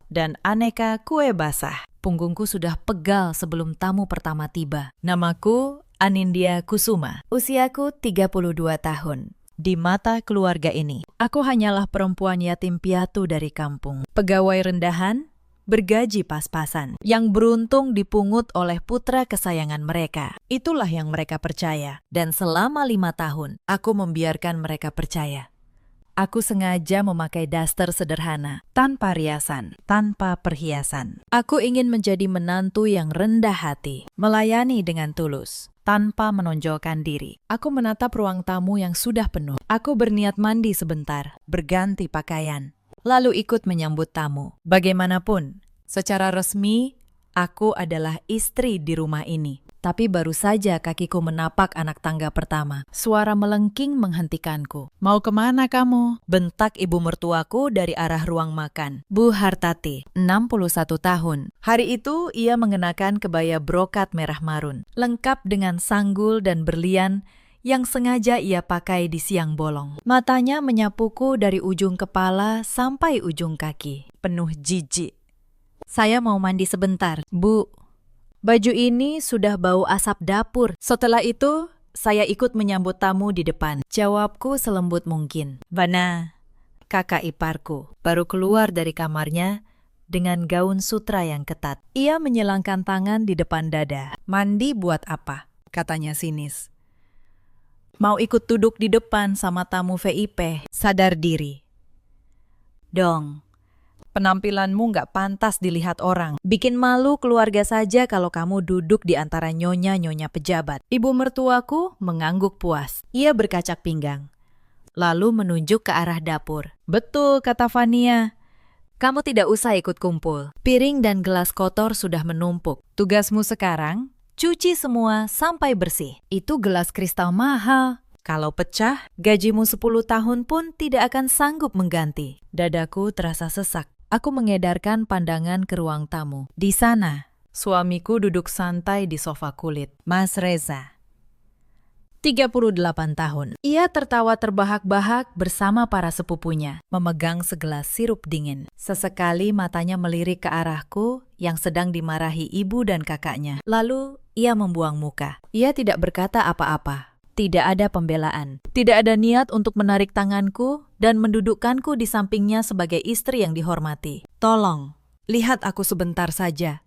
S1: dan aneka kue basah. Punggungku sudah pegal sebelum tamu pertama tiba. Namaku Anindya Kusuma. Usiaku 32 tahun. Di mata keluarga ini, aku hanyalah perempuan yatim piatu dari kampung. Pegawai rendahan, bergaji pas-pasan, yang beruntung dipungut oleh putra kesayangan mereka. Itulah yang mereka percaya. Dan selama 5 tahun, aku membiarkan mereka percaya. Aku sengaja memakai daster sederhana, tanpa riasan, tanpa perhiasan. Aku ingin menjadi menantu yang rendah hati, melayani dengan tulus, tanpa menonjolkan diri. Aku menatap ruang tamu yang sudah penuh. Aku berniat mandi sebentar, berganti pakaian, lalu ikut menyambut tamu. Bagaimanapun, secara resmi, aku adalah istri di rumah ini. Tapi baru saja kakiku menapak anak tangga pertama. Suara melengking menghentikanku. "Mau kemana kamu?" bentak ibu mertuaku dari arah ruang makan. Bu Hartati, 61 tahun. Hari itu ia mengenakan kebaya brokat merah marun, lengkap dengan sanggul dan berlian yang sengaja ia pakai di siang bolong. Matanya menyapuku dari ujung kepala sampai ujung kaki, penuh jijik. "Saya mau mandi sebentar, Bu." Baju ini sudah bau asap dapur. Setelah itu, saya ikut menyambut tamu di depan. Jawabku selembut mungkin. Bana, kakak iparku, baru keluar dari kamarnya dengan gaun sutra yang ketat. Ia menyilangkan tangan di depan dada. "Mandi buat apa?" katanya sinis. "Mau ikut duduk di depan sama tamu VIP, sadar diri." "Dong. Penampilanmu nggak pantas dilihat orang. Bikin malu keluarga saja kalau kamu duduk di antara nyonya-nyonya pejabat." Ibu mertuaku mengangguk puas. Ia berkacak pinggang, lalu menunjuk ke arah dapur. "Betul," kata Fania. "Kamu tidak usah ikut kumpul. Piring dan gelas kotor sudah menumpuk. Tugasmu sekarang, cuci semua sampai bersih. Itu gelas kristal mahal. Kalau pecah, gajimu 10 tahun pun tidak akan sanggup mengganti." Dadaku terasa sesak. Aku mengedarkan pandangan ke ruang tamu. Di sana, suamiku duduk santai di sofa kulit. Mas Reza, 38 tahun. Ia tertawa terbahak-bahak bersama para sepupunya, memegang segelas sirup dingin. Sesekali matanya melirik ke arahku yang sedang dimarahi ibu dan kakaknya. Lalu ia membuang muka. Ia tidak berkata apa-apa. Tidak ada pembelaan. Tidak ada niat untuk menarik tanganku dan mendudukkanku di sampingnya sebagai istri yang dihormati. "Tolong, lihat aku sebentar saja,"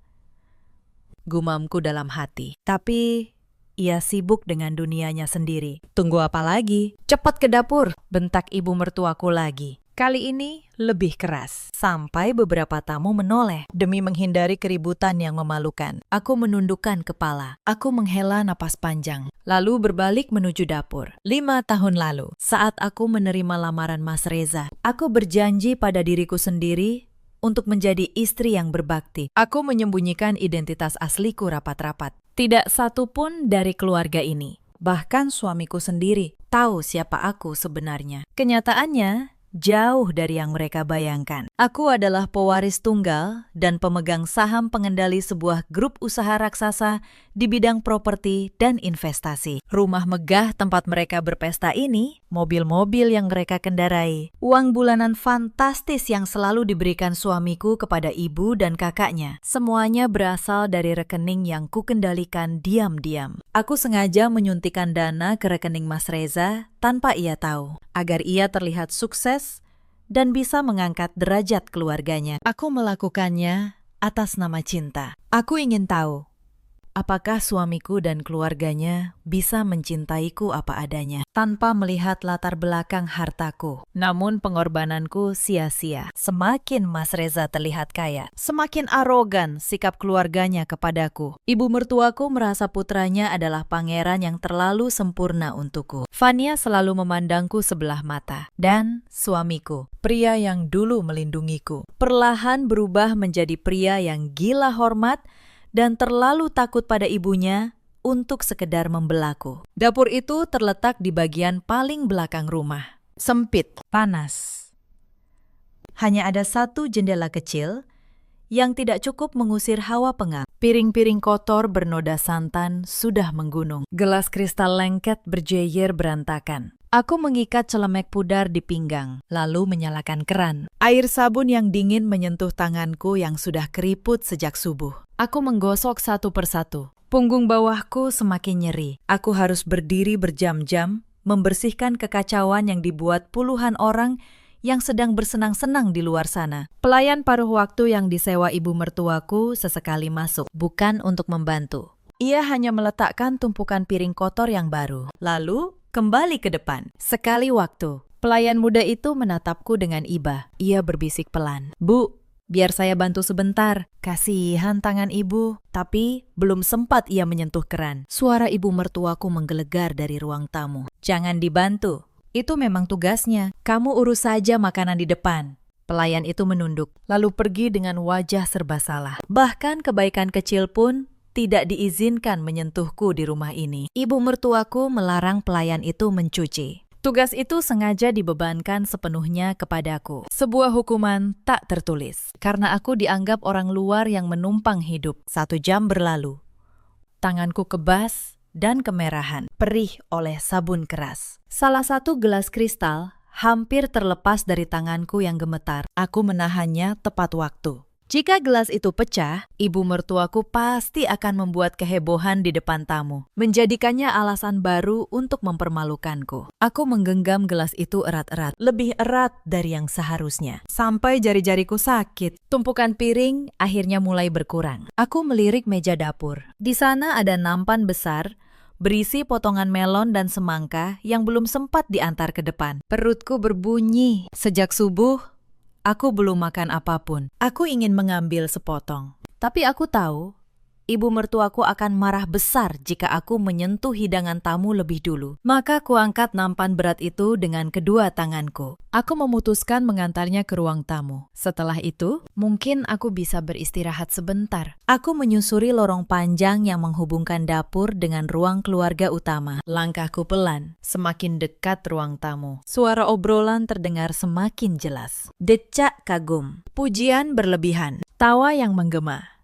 S1: gumamku dalam hati. Tapi ia sibuk dengan dunianya sendiri. "Tunggu apa lagi? Cepat ke dapur," bentak ibu mertuaku lagi. Kali ini lebih keras, sampai beberapa tamu menoleh demi menghindari keributan yang memalukan. Aku menundukkan kepala. Aku menghela napas panjang, lalu berbalik menuju dapur. 5 tahun lalu, saat aku menerima lamaran Mas Reza, aku berjanji pada diriku sendiri untuk menjadi istri yang berbakti. Aku menyembunyikan identitas asliku rapat-rapat. Tidak satu pun dari keluarga ini, bahkan suamiku sendiri, tahu siapa aku sebenarnya. Kenyataannya, jauh dari yang mereka bayangkan. Aku adalah pewaris tunggal dan pemegang saham pengendali sebuah grup usaha raksasa di bidang properti dan investasi. Rumah megah tempat mereka berpesta ini, mobil-mobil yang mereka kendarai, uang bulanan fantastis yang selalu diberikan suamiku kepada ibu dan kakaknya. Semuanya berasal dari rekening yang kukendalikan diam-diam. Aku sengaja menyuntikkan dana ke rekening Mas Reza tanpa ia tahu, agar ia terlihat sukses dan bisa mengangkat derajat keluarganya. Aku melakukannya atas nama cinta. Aku ingin tahu, apakah suamiku dan keluarganya bisa mencintaiku apa adanya, tanpa melihat latar belakang hartaku. Namun pengorbananku sia-sia. Semakin Mas Reza terlihat kaya, semakin arogan sikap keluarganya kepadaku. Ibu mertuaku merasa putranya adalah pangeran yang terlalu sempurna untukku. Fania selalu memandangku sebelah mata. Dan suamiku, pria yang dulu melindungiku, perlahan berubah menjadi pria yang gila hormat dan terlalu takut pada ibunya untuk sekedar membelaku. Dapur itu terletak di bagian paling belakang rumah. Sempit, panas. Hanya ada satu jendela kecil yang tidak cukup mengusir hawa pengap. Piring-piring kotor bernoda santan sudah menggunung. Gelas kristal lengket berjejer berantakan. Aku mengikat celemek pudar di pinggang, lalu menyalakan keran. Air sabun yang dingin menyentuh tanganku yang sudah keriput sejak subuh. Aku menggosok satu persatu. Punggung bawahku semakin nyeri. Aku harus berdiri berjam-jam, membersihkan kekacauan yang dibuat puluhan orang yang sedang bersenang-senang di luar sana. Pelayan paruh waktu yang disewa ibu mertuaku sesekali masuk, bukan untuk membantu. Ia hanya meletakkan tumpukan piring kotor yang baru, lalu kembali ke depan. Sekali waktu, pelayan muda itu menatapku dengan iba. Ia berbisik pelan, "Bu, biar saya bantu sebentar." Kasihan tangan ibu, tapi belum sempat ia menyentuh keran. Suara ibu mertuaku menggelegar dari ruang tamu. "Jangan dibantu. Itu memang tugasnya. Kamu urus saja makanan di depan." Pelayan itu menunduk, lalu pergi dengan wajah serba salah. Bahkan kebaikan kecil pun tidak diizinkan menyentuhku di rumah ini. Ibu mertuaku melarang pelayan itu mencuci. Tugas itu sengaja dibebankan sepenuhnya kepadaku. Sebuah hukuman tak tertulis, karena aku dianggap orang luar yang menumpang hidup. 1 jam berlalu. Tanganku kebas dan kemerahan, perih oleh sabun keras. Salah satu gelas kristal hampir terlepas dari tanganku yang gemetar. Aku menahannya tepat waktu. Jika gelas itu pecah, ibu mertuaku pasti akan membuat kehebohan di depan tamu, menjadikannya alasan baru untuk mempermalukanku. Aku menggenggam gelas itu erat-erat, lebih erat dari yang seharusnya, sampai jari-jariku sakit. Tumpukan piring akhirnya mulai berkurang. Aku melirik meja dapur. Di sana ada nampan besar berisi potongan melon dan semangka yang belum sempat diantar ke depan. Perutku berbunyi. Sejak subuh, aku belum makan apapun. Aku ingin mengambil sepotong. Tapi aku tahu, ibu mertuaku akan marah besar jika aku menyentuh hidangan tamu lebih dulu. Maka kuangkat nampan berat itu dengan kedua tanganku. Aku memutuskan mengantarnya ke ruang tamu. Setelah itu, mungkin aku bisa beristirahat sebentar. Aku menyusuri lorong panjang yang menghubungkan dapur dengan ruang keluarga utama. Langkahku pelan, semakin dekat ruang tamu. Suara obrolan terdengar semakin jelas. Decak kagum, pujian berlebihan, tawa yang menggema.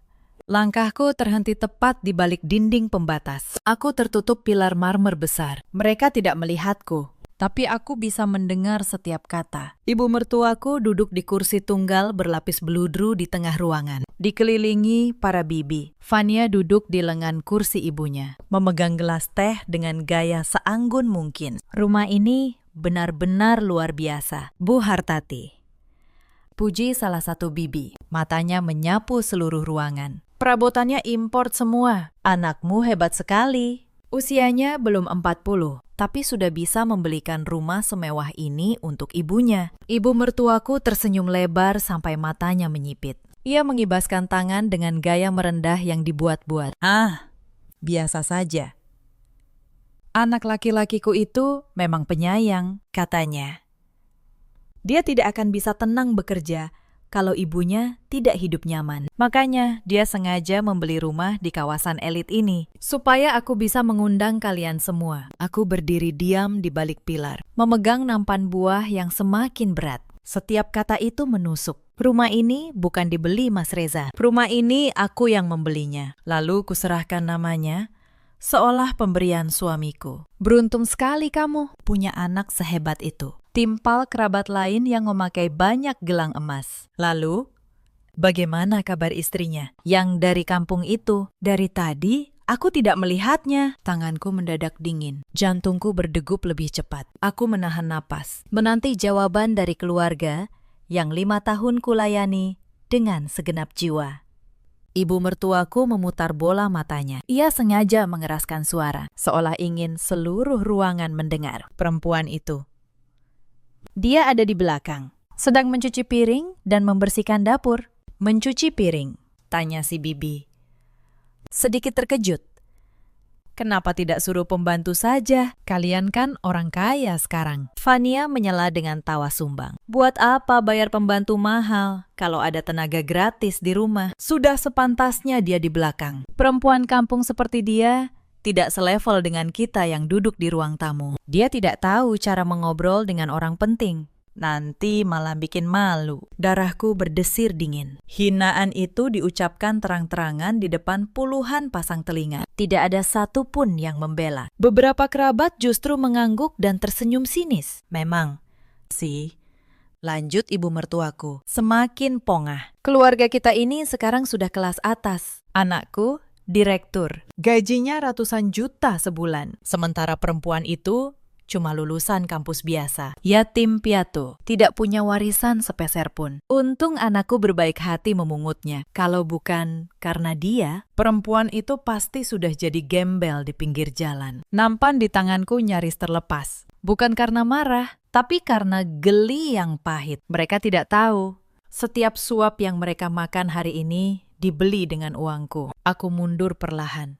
S1: Langkahku terhenti tepat di balik dinding pembatas. Aku tertutup pilar marmer besar. Mereka tidak melihatku, tapi aku bisa mendengar setiap kata. Ibu mertuaku duduk di kursi tunggal berlapis beludru di tengah ruangan, dikelilingi para bibi. Fania duduk di lengan kursi ibunya, memegang gelas teh dengan gaya seanggun mungkin. Rumah ini benar-benar luar biasa, Bu Hartati, puji salah satu bibi. Matanya menyapu seluruh ruangan. Perabotannya import semua. Anakmu hebat sekali. Usianya belum 40, tapi sudah bisa membelikan rumah semewah ini untuk ibunya. Ibu mertuaku tersenyum lebar sampai matanya menyipit. Ia mengibaskan tangan dengan gaya merendah yang dibuat-buat. "Ah, biasa saja. Anak laki-lakiku itu memang penyayang," katanya. "Dia tidak akan bisa tenang bekerja kalau ibunya tidak hidup nyaman. Makanya dia sengaja membeli rumah di kawasan elit ini, supaya aku bisa mengundang kalian semua." Aku berdiri diam di balik pilar, memegang nampan buah yang semakin berat. Setiap kata itu menusuk. Rumah ini bukan dibeli, Mas Reza. Rumah ini aku yang membelinya. Lalu kuserahkan namanya, seolah pemberian suamiku. "Beruntung sekali kamu punya anak sehebat itu." Timpal kerabat lain yang memakai banyak gelang emas. "Lalu, bagaimana kabar istrinya yang dari kampung itu? Dari tadi aku tidak melihatnya." Tanganku mendadak dingin. Jantungku berdegup lebih cepat. Aku menahan napas, menanti jawaban dari keluarga yang 5 tahun kulayani dengan segenap jiwa. Ibu mertuaku memutar bola matanya. Ia sengaja mengeraskan suara, seolah ingin seluruh ruangan mendengar. Perempuan itu, dia ada di belakang, sedang mencuci piring dan membersihkan dapur. "Mencuci piring?" tanya si bibi. Sedikit terkejut. "Kenapa tidak suruh pembantu saja? Kalian kan orang kaya sekarang." Fania menyela dengan tawa sumbang. "Buat apa bayar pembantu mahal kalau ada tenaga gratis di rumah? Sudah sepantasnya dia di belakang. Perempuan kampung seperti dia tidak selevel dengan kita yang duduk di ruang tamu. Dia tidak tahu cara mengobrol dengan orang penting. Nanti malah bikin malu." Darahku berdesir dingin. Hinaan itu diucapkan terang-terangan di depan puluhan pasang telinga. Tidak ada satu pun yang membela. Beberapa kerabat justru mengangguk dan tersenyum sinis. "Memang sih," lanjut ibu mertuaku, semakin pongah. "Keluarga kita ini sekarang sudah kelas atas. Anakku direktur, gajinya ratusan juta sebulan. Sementara perempuan itu cuma lulusan kampus biasa. Yatim piatu, tidak punya warisan sepeser pun. Untung anakku berbaik hati memungutnya. Kalau bukan karena dia, perempuan itu pasti sudah jadi gembel di pinggir jalan. Nampan di tanganku nyaris terlepas. Bukan karena marah, tapi karena geli yang pahit. Mereka tidak tahu, setiap suap yang mereka makan hari ini dibeli dengan uangku. Aku mundur perlahan,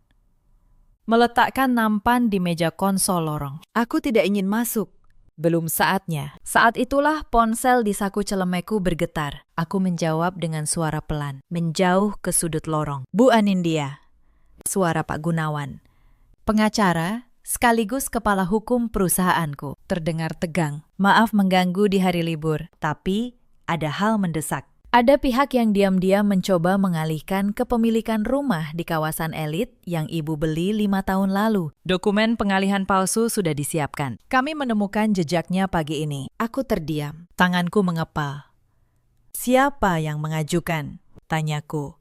S1: meletakkan nampan di meja konsol lorong. Aku tidak ingin masuk. Belum saatnya. Saat itulah ponsel di saku celemekku bergetar. Aku menjawab dengan suara pelan, menjauh ke sudut lorong. Bu Anindya. Suara Pak Gunawan, pengacara sekaligus kepala hukum perusahaanku. Terdengar tegang. Maaf mengganggu di hari libur, tapi ada hal mendesak. Ada pihak yang diam-diam mencoba mengalihkan kepemilikan rumah di kawasan elit yang ibu beli 5 tahun lalu. Dokumen pengalihan palsu sudah disiapkan. Kami menemukan jejaknya pagi ini. Aku terdiam. Tanganku mengepal. Siapa yang mengajukan? Tanyaku.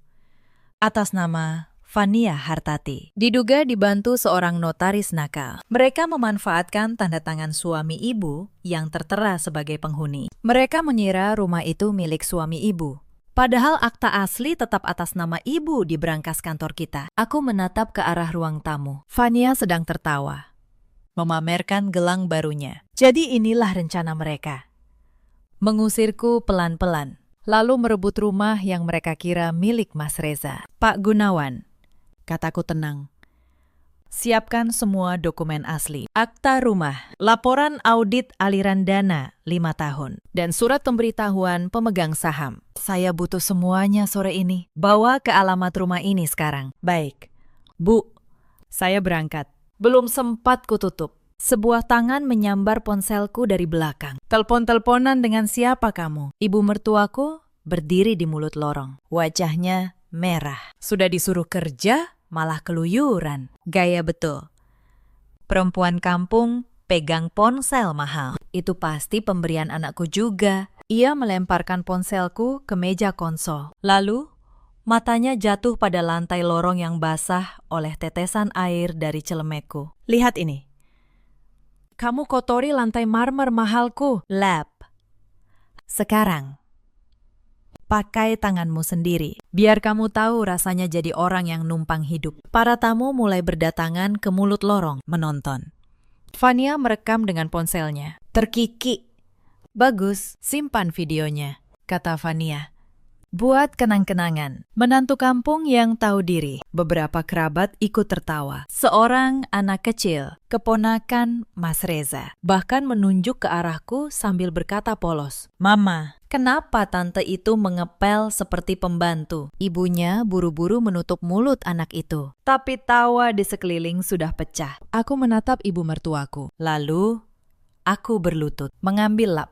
S1: Atas nama Fania Hartati. Diduga dibantu seorang notaris nakal. Mereka memanfaatkan tanda tangan suami ibu yang tertera sebagai penghuni. Mereka mengira rumah itu milik suami ibu. Padahal akta asli tetap atas nama ibu di brankas kantor kita. Aku menatap ke arah ruang tamu. Fania sedang tertawa, memamerkan gelang barunya. Jadi inilah rencana mereka. Mengusirku pelan-pelan, lalu merebut rumah yang mereka kira milik Mas Reza. Pak Gunawan, kataku tenang. Siapkan semua dokumen asli. Akta rumah, laporan audit aliran dana 5 tahun, dan surat pemberitahuan pemegang saham. Saya butuh semuanya sore ini. Bawa ke alamat rumah ini sekarang. Baik. Bu, saya berangkat. Belum sempat kututup. Sebuah tangan menyambar ponselku dari belakang. Telepon-teleponan dengan siapa kamu? Ibu mertuaku berdiri di mulut lorong. Wajahnya merah. Sudah disuruh kerja, malah keluyuran. Gaya betul. Perempuan kampung pegang ponsel mahal. Itu pasti pemberian anakku juga. Ia melemparkan ponselku ke meja konsol. Lalu, matanya jatuh pada lantai lorong yang basah oleh tetesan air dari celemekku. Lihat ini. Kamu kotori lantai marmer mahalku. Lap. Sekarang, pakai tanganmu sendiri. Biar kamu tahu rasanya jadi orang yang numpang hidup. Para tamu mulai berdatangan ke mulut lorong menonton. Fania merekam dengan ponselnya. Terkikik. Bagus, simpan videonya, kata Fania. Buat kenang-kenangan. Menantu kampung yang tahu diri. Beberapa kerabat ikut tertawa. Seorang anak kecil, keponakan Mas Reza, bahkan menunjuk ke arahku sambil berkata polos, "Mama, kenapa tante itu mengepel seperti pembantu?" Ibunya buru-buru menutup mulut anak itu. Tapi tawa di sekeliling sudah pecah. Aku menatap ibu mertuaku. Lalu, aku berlutut, mengambil lap,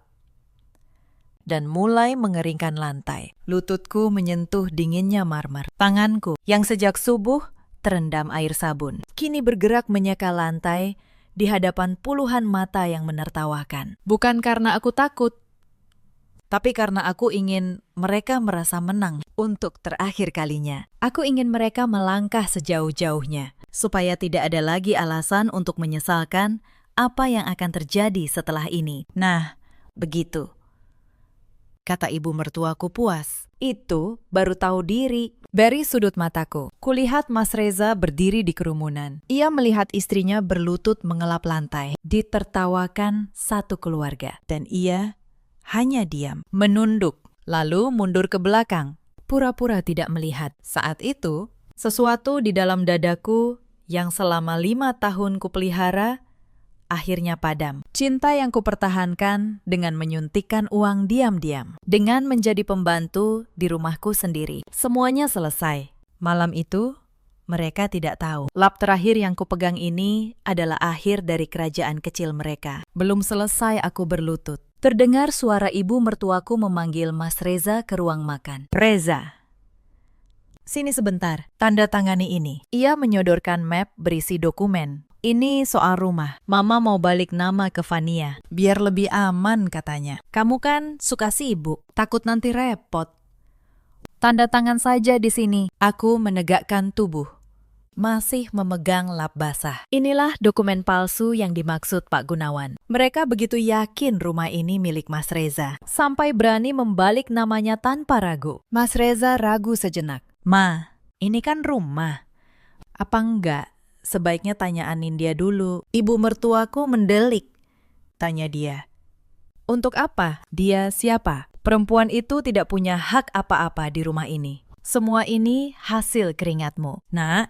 S1: dan mulai mengeringkan lantai. Lututku menyentuh dinginnya marmer. Tanganku, yang sejak subuh terendam air sabun, kini bergerak menyeka lantai di hadapan puluhan mata yang menertawakan. Bukan karena aku takut, tapi karena aku ingin mereka merasa menang untuk terakhir kalinya. Aku ingin mereka melangkah sejauh-jauhnya, supaya tidak ada lagi alasan untuk menyesalkan apa yang akan terjadi setelah ini. Nah, begitu, kata ibu mertuaku puas. Itu baru tahu diri. Dari sudut mataku, kulihat Mas Reza berdiri di kerumunan. Ia melihat istrinya berlutut mengelap lantai. Ditertawakan satu keluarga. Dan ia hanya diam, menunduk, lalu mundur ke belakang, pura-pura tidak melihat. Saat itu, sesuatu di dalam dadaku yang selama 5 tahun kupelihara akhirnya padam. Cinta yang kupertahankan dengan menyuntikkan uang diam-diam. Dengan menjadi pembantu di rumahku sendiri. Semuanya selesai. Malam itu, mereka tidak tahu. Lap terakhir yang kupegang ini adalah akhir dari kerajaan kecil mereka. Belum selesai aku berlutut. Terdengar suara ibu mertuaku memanggil Mas Reza ke ruang makan. Reza, sini sebentar, tanda tangani ini. Ia menyodorkan map berisi dokumen. Ini soal rumah. Mama mau balik nama ke Fania. Biar lebih aman, katanya. Kamu kan suka sibuk, takut nanti repot. Tanda tangan saja di sini. Aku menegakkan tubuh. masih memegang lap basah. Inilah dokumen palsu yang dimaksud Pak Gunawan. Mereka begitu yakin rumah ini milik Mas Reza, sampai berani membalik namanya tanpa ragu. Mas Reza ragu sejenak. Ma, ini kan rumah. Apa enggak? Sebaiknya tanyaanin dia dulu. Ibu mertuaku mendelik. Tanya dia. Untuk apa? Dia siapa? Perempuan itu tidak punya hak apa-apa di rumah ini. Semua ini hasil keringatmu. Nak,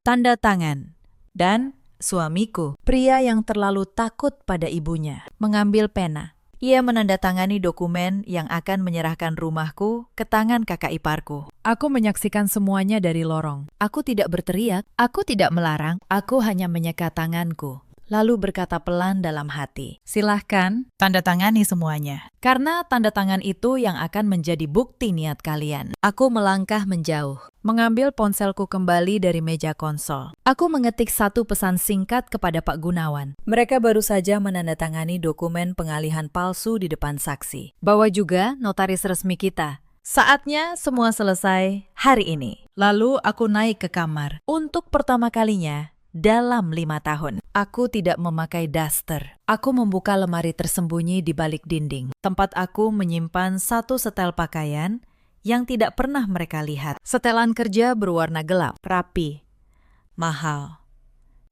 S1: tanda tangan. Dan suamiku, pria yang terlalu takut pada ibunya, mengambil pena. Ia menandatangani dokumen yang akan menyerahkan rumahku ke tangan kakak iparku. Aku menyaksikan semuanya dari lorong. Aku tidak berteriak, aku tidak melarang, aku hanya menyeka tanganku. Lalu berkata pelan dalam hati, silahkan tanda tangani semuanya. Karena tanda tangan itu yang akan menjadi bukti niat kalian. Aku melangkah menjauh, mengambil ponselku kembali dari meja konsol. Aku mengetik satu pesan singkat kepada Pak Gunawan. Mereka baru saja menandatangani dokumen pengalihan palsu di depan saksi. Bawa juga notaris resmi kita. Saatnya semua selesai hari ini. Lalu aku naik ke kamar. Untuk pertama kalinya, dalam 5 tahun, aku tidak memakai daster. Aku membuka lemari tersembunyi di balik dinding. Tempat aku menyimpan satu setel pakaian yang tidak pernah mereka lihat. Setelan kerja berwarna gelap, rapi, mahal.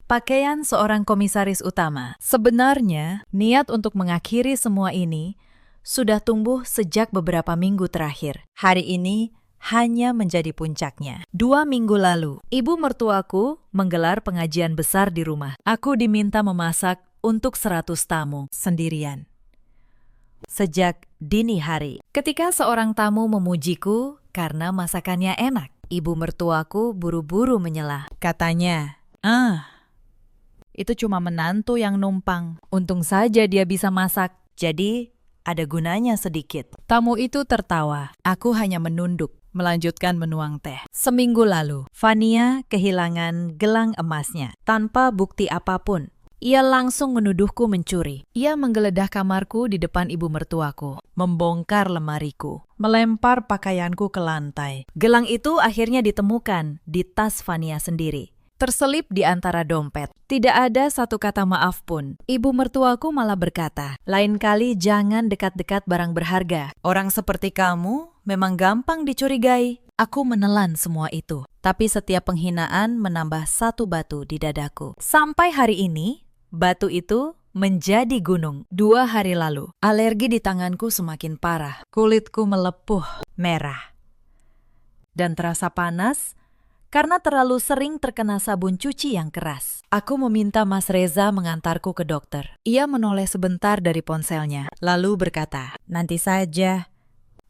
S1: Pakaian seorang komisaris utama. Sebenarnya, niat untuk mengakhiri semua ini sudah tumbuh sejak beberapa minggu terakhir. Hari ini hanya menjadi puncaknya. 2 minggu lalu, ibu mertuaku menggelar pengajian besar di rumah. Aku diminta memasak untuk 100 tamu sendirian. Sejak dini hari, ketika seorang tamu memujiku karena masakannya enak, ibu mertuaku buru-buru menyela. Katanya, itu cuma menantu yang numpang. Untung saja dia bisa masak, jadi ada gunanya sedikit. Tamu itu tertawa. Aku hanya menunduk, melanjutkan menuang teh. Seminggu lalu, Fania kehilangan gelang emasnya. Tanpa bukti apapun, ia langsung menuduhku mencuri. Ia menggeledah kamarku di depan ibu mertuaku, membongkar lemariku, melempar pakaianku ke lantai. Gelang itu akhirnya ditemukan di tas Fania sendiri, terselip di antara dompet. Tidak ada satu kata maaf pun. Ibu mertuaku malah berkata, lain kali jangan dekat-dekat barang berharga. Orang seperti kamu memang gampang dicurigai. Aku menelan semua itu. Tapi setiap penghinaan menambah satu batu di dadaku. Sampai hari ini, batu itu menjadi gunung. 2 hari lalu, alergi di tanganku semakin parah. Kulitku melepuh, merah, dan terasa panas karena terlalu sering terkena sabun cuci yang keras. Aku meminta Mas Reza mengantarku ke dokter. Ia menoleh sebentar dari ponselnya, lalu berkata, nanti saja.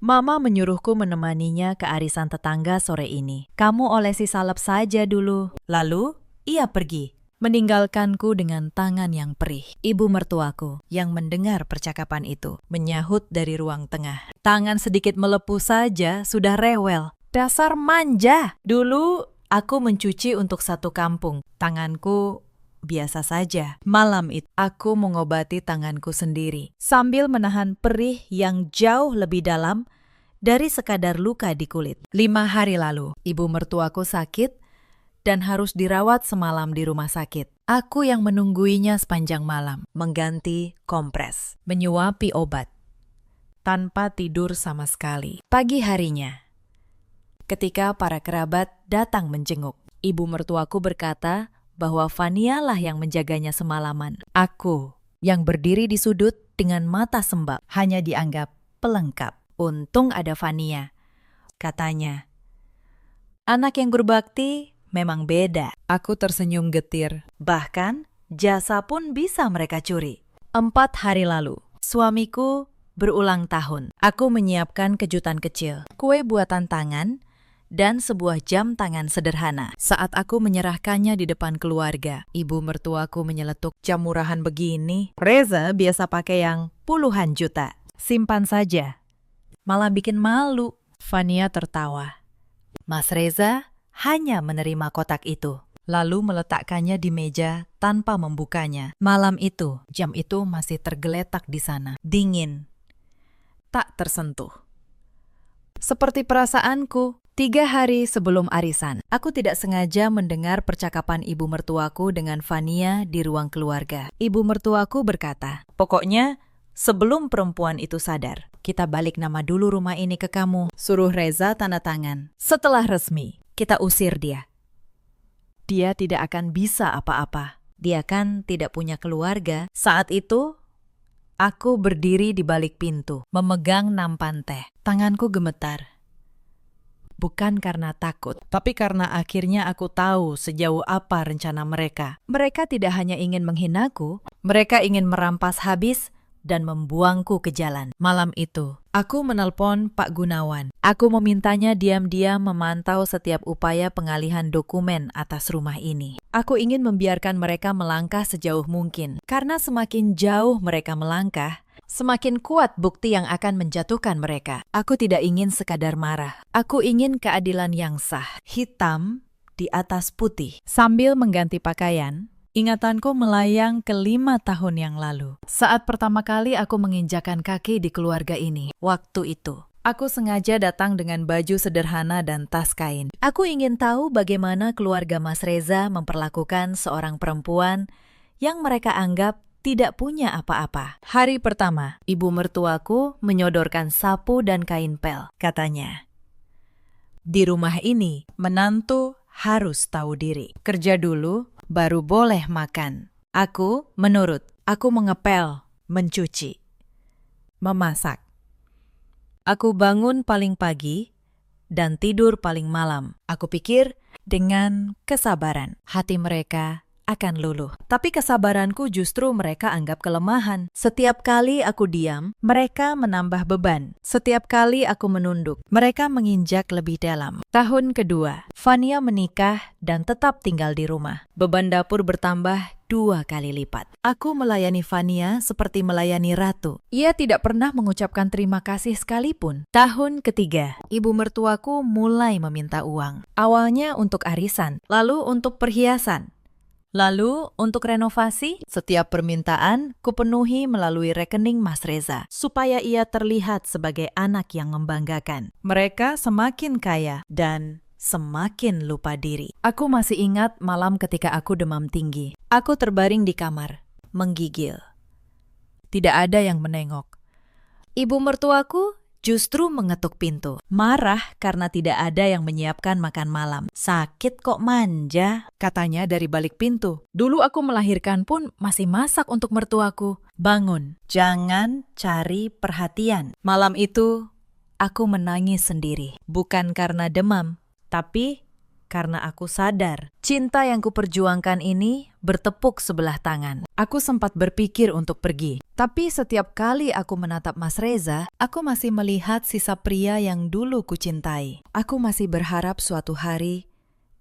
S1: Mama menyuruhku menemaninya ke arisan tetangga sore ini. Kamu olesi salep saja dulu. Lalu, ia pergi, meninggalkanku dengan tangan yang perih. Ibu mertuaku yang mendengar percakapan itu menyahut dari ruang tengah. Tangan sedikit melepuh saja sudah rewel. Dasar manja. Dulu aku mencuci untuk satu kampung. Tanganku biasa saja. Malam itu aku mengobati tanganku sendiri sambil menahan perih yang jauh lebih dalam dari sekadar luka di kulit. 5 hari lalu, ibu mertuaku sakit dan harus dirawat semalam di rumah sakit. Aku yang menungguinya sepanjang malam, mengganti kompres, menyuapi obat, tanpa tidur sama sekali. Pagi harinya, ketika para kerabat datang menjenguk, ibu mertuaku berkata bahwa Fania lah yang menjaganya semalaman. Aku yang berdiri di sudut dengan mata sembab hanya dianggap pelengkap. Untung ada Fania, katanya. Anak yang berbakti memang beda. Aku tersenyum getir. Bahkan jasa pun bisa mereka curi. 4 hari lalu, suamiku berulang tahun. Aku menyiapkan kejutan kecil, kue buatan tangan, dan sebuah jam tangan sederhana. Saat aku menyerahkannya di depan keluarga, ibu mertuaku menyeletuk, jam murahan begini. Reza biasa pakai yang puluhan juta. Simpan saja. Malah bikin malu. Fania tertawa. Mas Reza hanya menerima kotak itu, lalu meletakkannya di meja tanpa membukanya. Malam itu, jam itu masih tergeletak di sana. Dingin. Tak tersentuh. Seperti perasaanku, 3 hari sebelum arisan, aku tidak sengaja mendengar percakapan ibu mertuaku dengan Fania di ruang keluarga. Ibu mertuaku berkata, "Pokoknya sebelum perempuan itu sadar, kita balik nama dulu rumah ini ke kamu." Suruh Reza tanda tangan. Setelah resmi, kita usir dia. Dia tidak akan bisa apa-apa. Dia kan tidak punya keluarga. Saat itu, aku berdiri di balik pintu, memegang nampan teh. Tanganku gemetar. Bukan karena takut, tapi karena akhirnya aku tahu sejauh apa rencana mereka. Mereka tidak hanya ingin menghinaku, mereka ingin merampas habis dan membuangku ke jalan. Malam itu, aku menelpon Pak Gunawan. Aku memintanya diam-diam memantau setiap upaya pengalihan dokumen atas rumah ini. Aku ingin membiarkan mereka melangkah sejauh mungkin, karena semakin jauh mereka melangkah, semakin kuat bukti yang akan menjatuhkan mereka. Aku tidak ingin sekadar marah. Aku ingin keadilan yang sah, hitam di atas putih. Sambil mengganti pakaian, ingatanku melayang ke 5 tahun yang lalu. Saat pertama kali aku menginjakan kaki di keluarga ini. Waktu itu, aku sengaja datang dengan baju sederhana dan tas kain. Aku ingin tahu bagaimana keluarga Mas Reza memperlakukan seorang perempuan yang mereka anggap tidak punya apa-apa. Hari pertama, ibu mertuaku menyodorkan sapu dan kain pel. Katanya, "Di rumah ini, menantu harus tahu diri. Kerja dulu, baru boleh makan." Aku menurut. Aku mengepel, mencuci, memasak. Aku bangun paling pagi dan tidur paling malam. Aku pikir dengan kesabaran, hati mereka akan luluh. Tapi kesabaranku justru mereka anggap kelemahan. Setiap kali aku diam, mereka menambah beban. Setiap kali aku menunduk, mereka menginjak lebih dalam. Tahun kedua, Fania menikah dan tetap tinggal di rumah. Beban dapur bertambah 2 kali lipat. Aku melayani Fania seperti melayani ratu. Ia tidak pernah mengucapkan terima kasih sekalipun. Tahun ketiga, ibu mertuaku mulai meminta uang. Awalnya untuk arisan, lalu untuk perhiasan. Lalu, untuk renovasi, setiap permintaan kupenuhi melalui rekening Mas Reza, supaya ia terlihat sebagai anak yang membanggakan. Mereka semakin kaya dan semakin lupa diri. Aku masih ingat malam ketika aku demam tinggi. Aku terbaring di kamar, menggigil. Tidak ada yang menengok. Ibu mertuaku justru mengetuk pintu. Marah karena tidak ada yang menyiapkan makan malam. "Sakit kok manja," katanya dari balik pintu. "Dulu aku melahirkan pun masih masak untuk mertuaku." Bangun, jangan cari perhatian. Malam itu, aku menangis sendiri. Bukan karena demam, tapi karena aku sadar cinta yang kuperjuangkan ini bertepuk sebelah tangan. Aku sempat berpikir untuk pergi. Tapi setiap kali aku menatap Mas Reza, aku masih melihat sisa pria yang dulu kucintai. Aku masih berharap suatu hari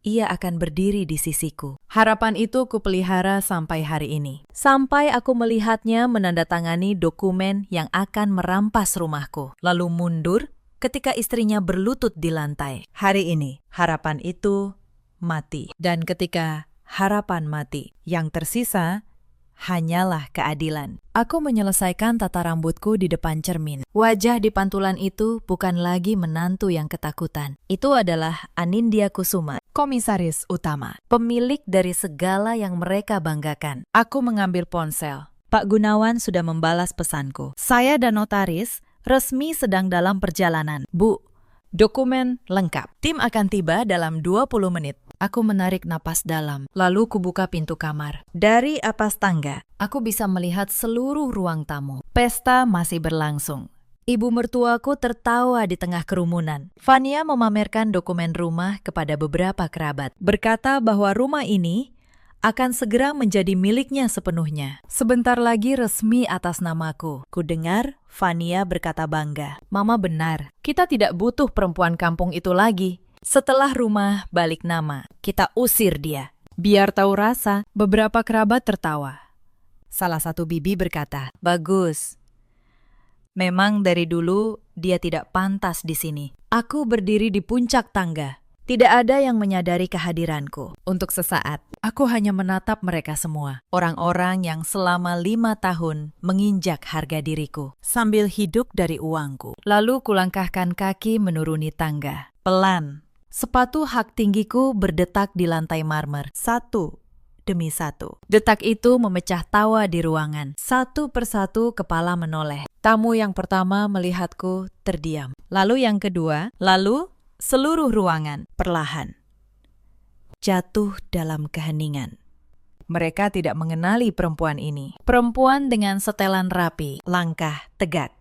S1: ia akan berdiri di sisiku. Harapan itu kupelihara sampai hari ini. Sampai aku melihatnya menandatangani dokumen yang akan merampas rumahku. Lalu mundur ketika istrinya berlutut di lantai. Hari ini, harapan itu mati. Dan ketika harapan mati, yang tersisa hanyalah keadilan. Aku menyelesaikan tata rambutku di depan cermin. Wajah di pantulan itu bukan lagi menantu yang ketakutan. Itu adalah Anindya Kusuma, komisaris utama, pemilik dari segala yang mereka banggakan. Aku mengambil ponsel. Pak Gunawan sudah membalas pesanku. Saya dan notaris resmi sedang dalam perjalanan. Bu, dokumen lengkap. Tim akan tiba dalam 20 menit. Aku menarik napas dalam, lalu kubuka pintu kamar. Dari atas tangga, aku bisa melihat seluruh ruang tamu. Pesta masih berlangsung. Ibu mertuaku tertawa di tengah kerumunan. Fania memamerkan dokumen rumah kepada beberapa kerabat, berkata bahwa rumah ini akan segera menjadi miliknya sepenuhnya. Sebentar lagi resmi atas namaku. Kudengar Fania berkata bangga. "Mama benar, kita tidak butuh perempuan kampung itu lagi. Setelah rumah balik nama, kita usir dia." Biar tahu rasa, beberapa kerabat tertawa. Salah satu bibi berkata, "Bagus. Memang dari dulu dia tidak pantas di sini." Aku berdiri di puncak tangga. Tidak ada yang menyadari kehadiranku. Untuk sesaat, aku hanya menatap mereka semua. Orang-orang yang selama 5 tahun menginjak harga diriku, sambil hidup dari uangku. Lalu kulangkahkan kaki menuruni tangga. Pelan. Sepatu hak tinggiku berdetak di lantai marmer. Satu demi satu. Detak itu memecah tawa di ruangan. Satu persatu kepala menoleh. Tamu yang pertama melihatku terdiam. Lalu yang kedua, lalu seluruh ruangan perlahan jatuh dalam keheningan. Mereka tidak mengenali perempuan ini. Perempuan dengan setelan rapi, langkah tegak,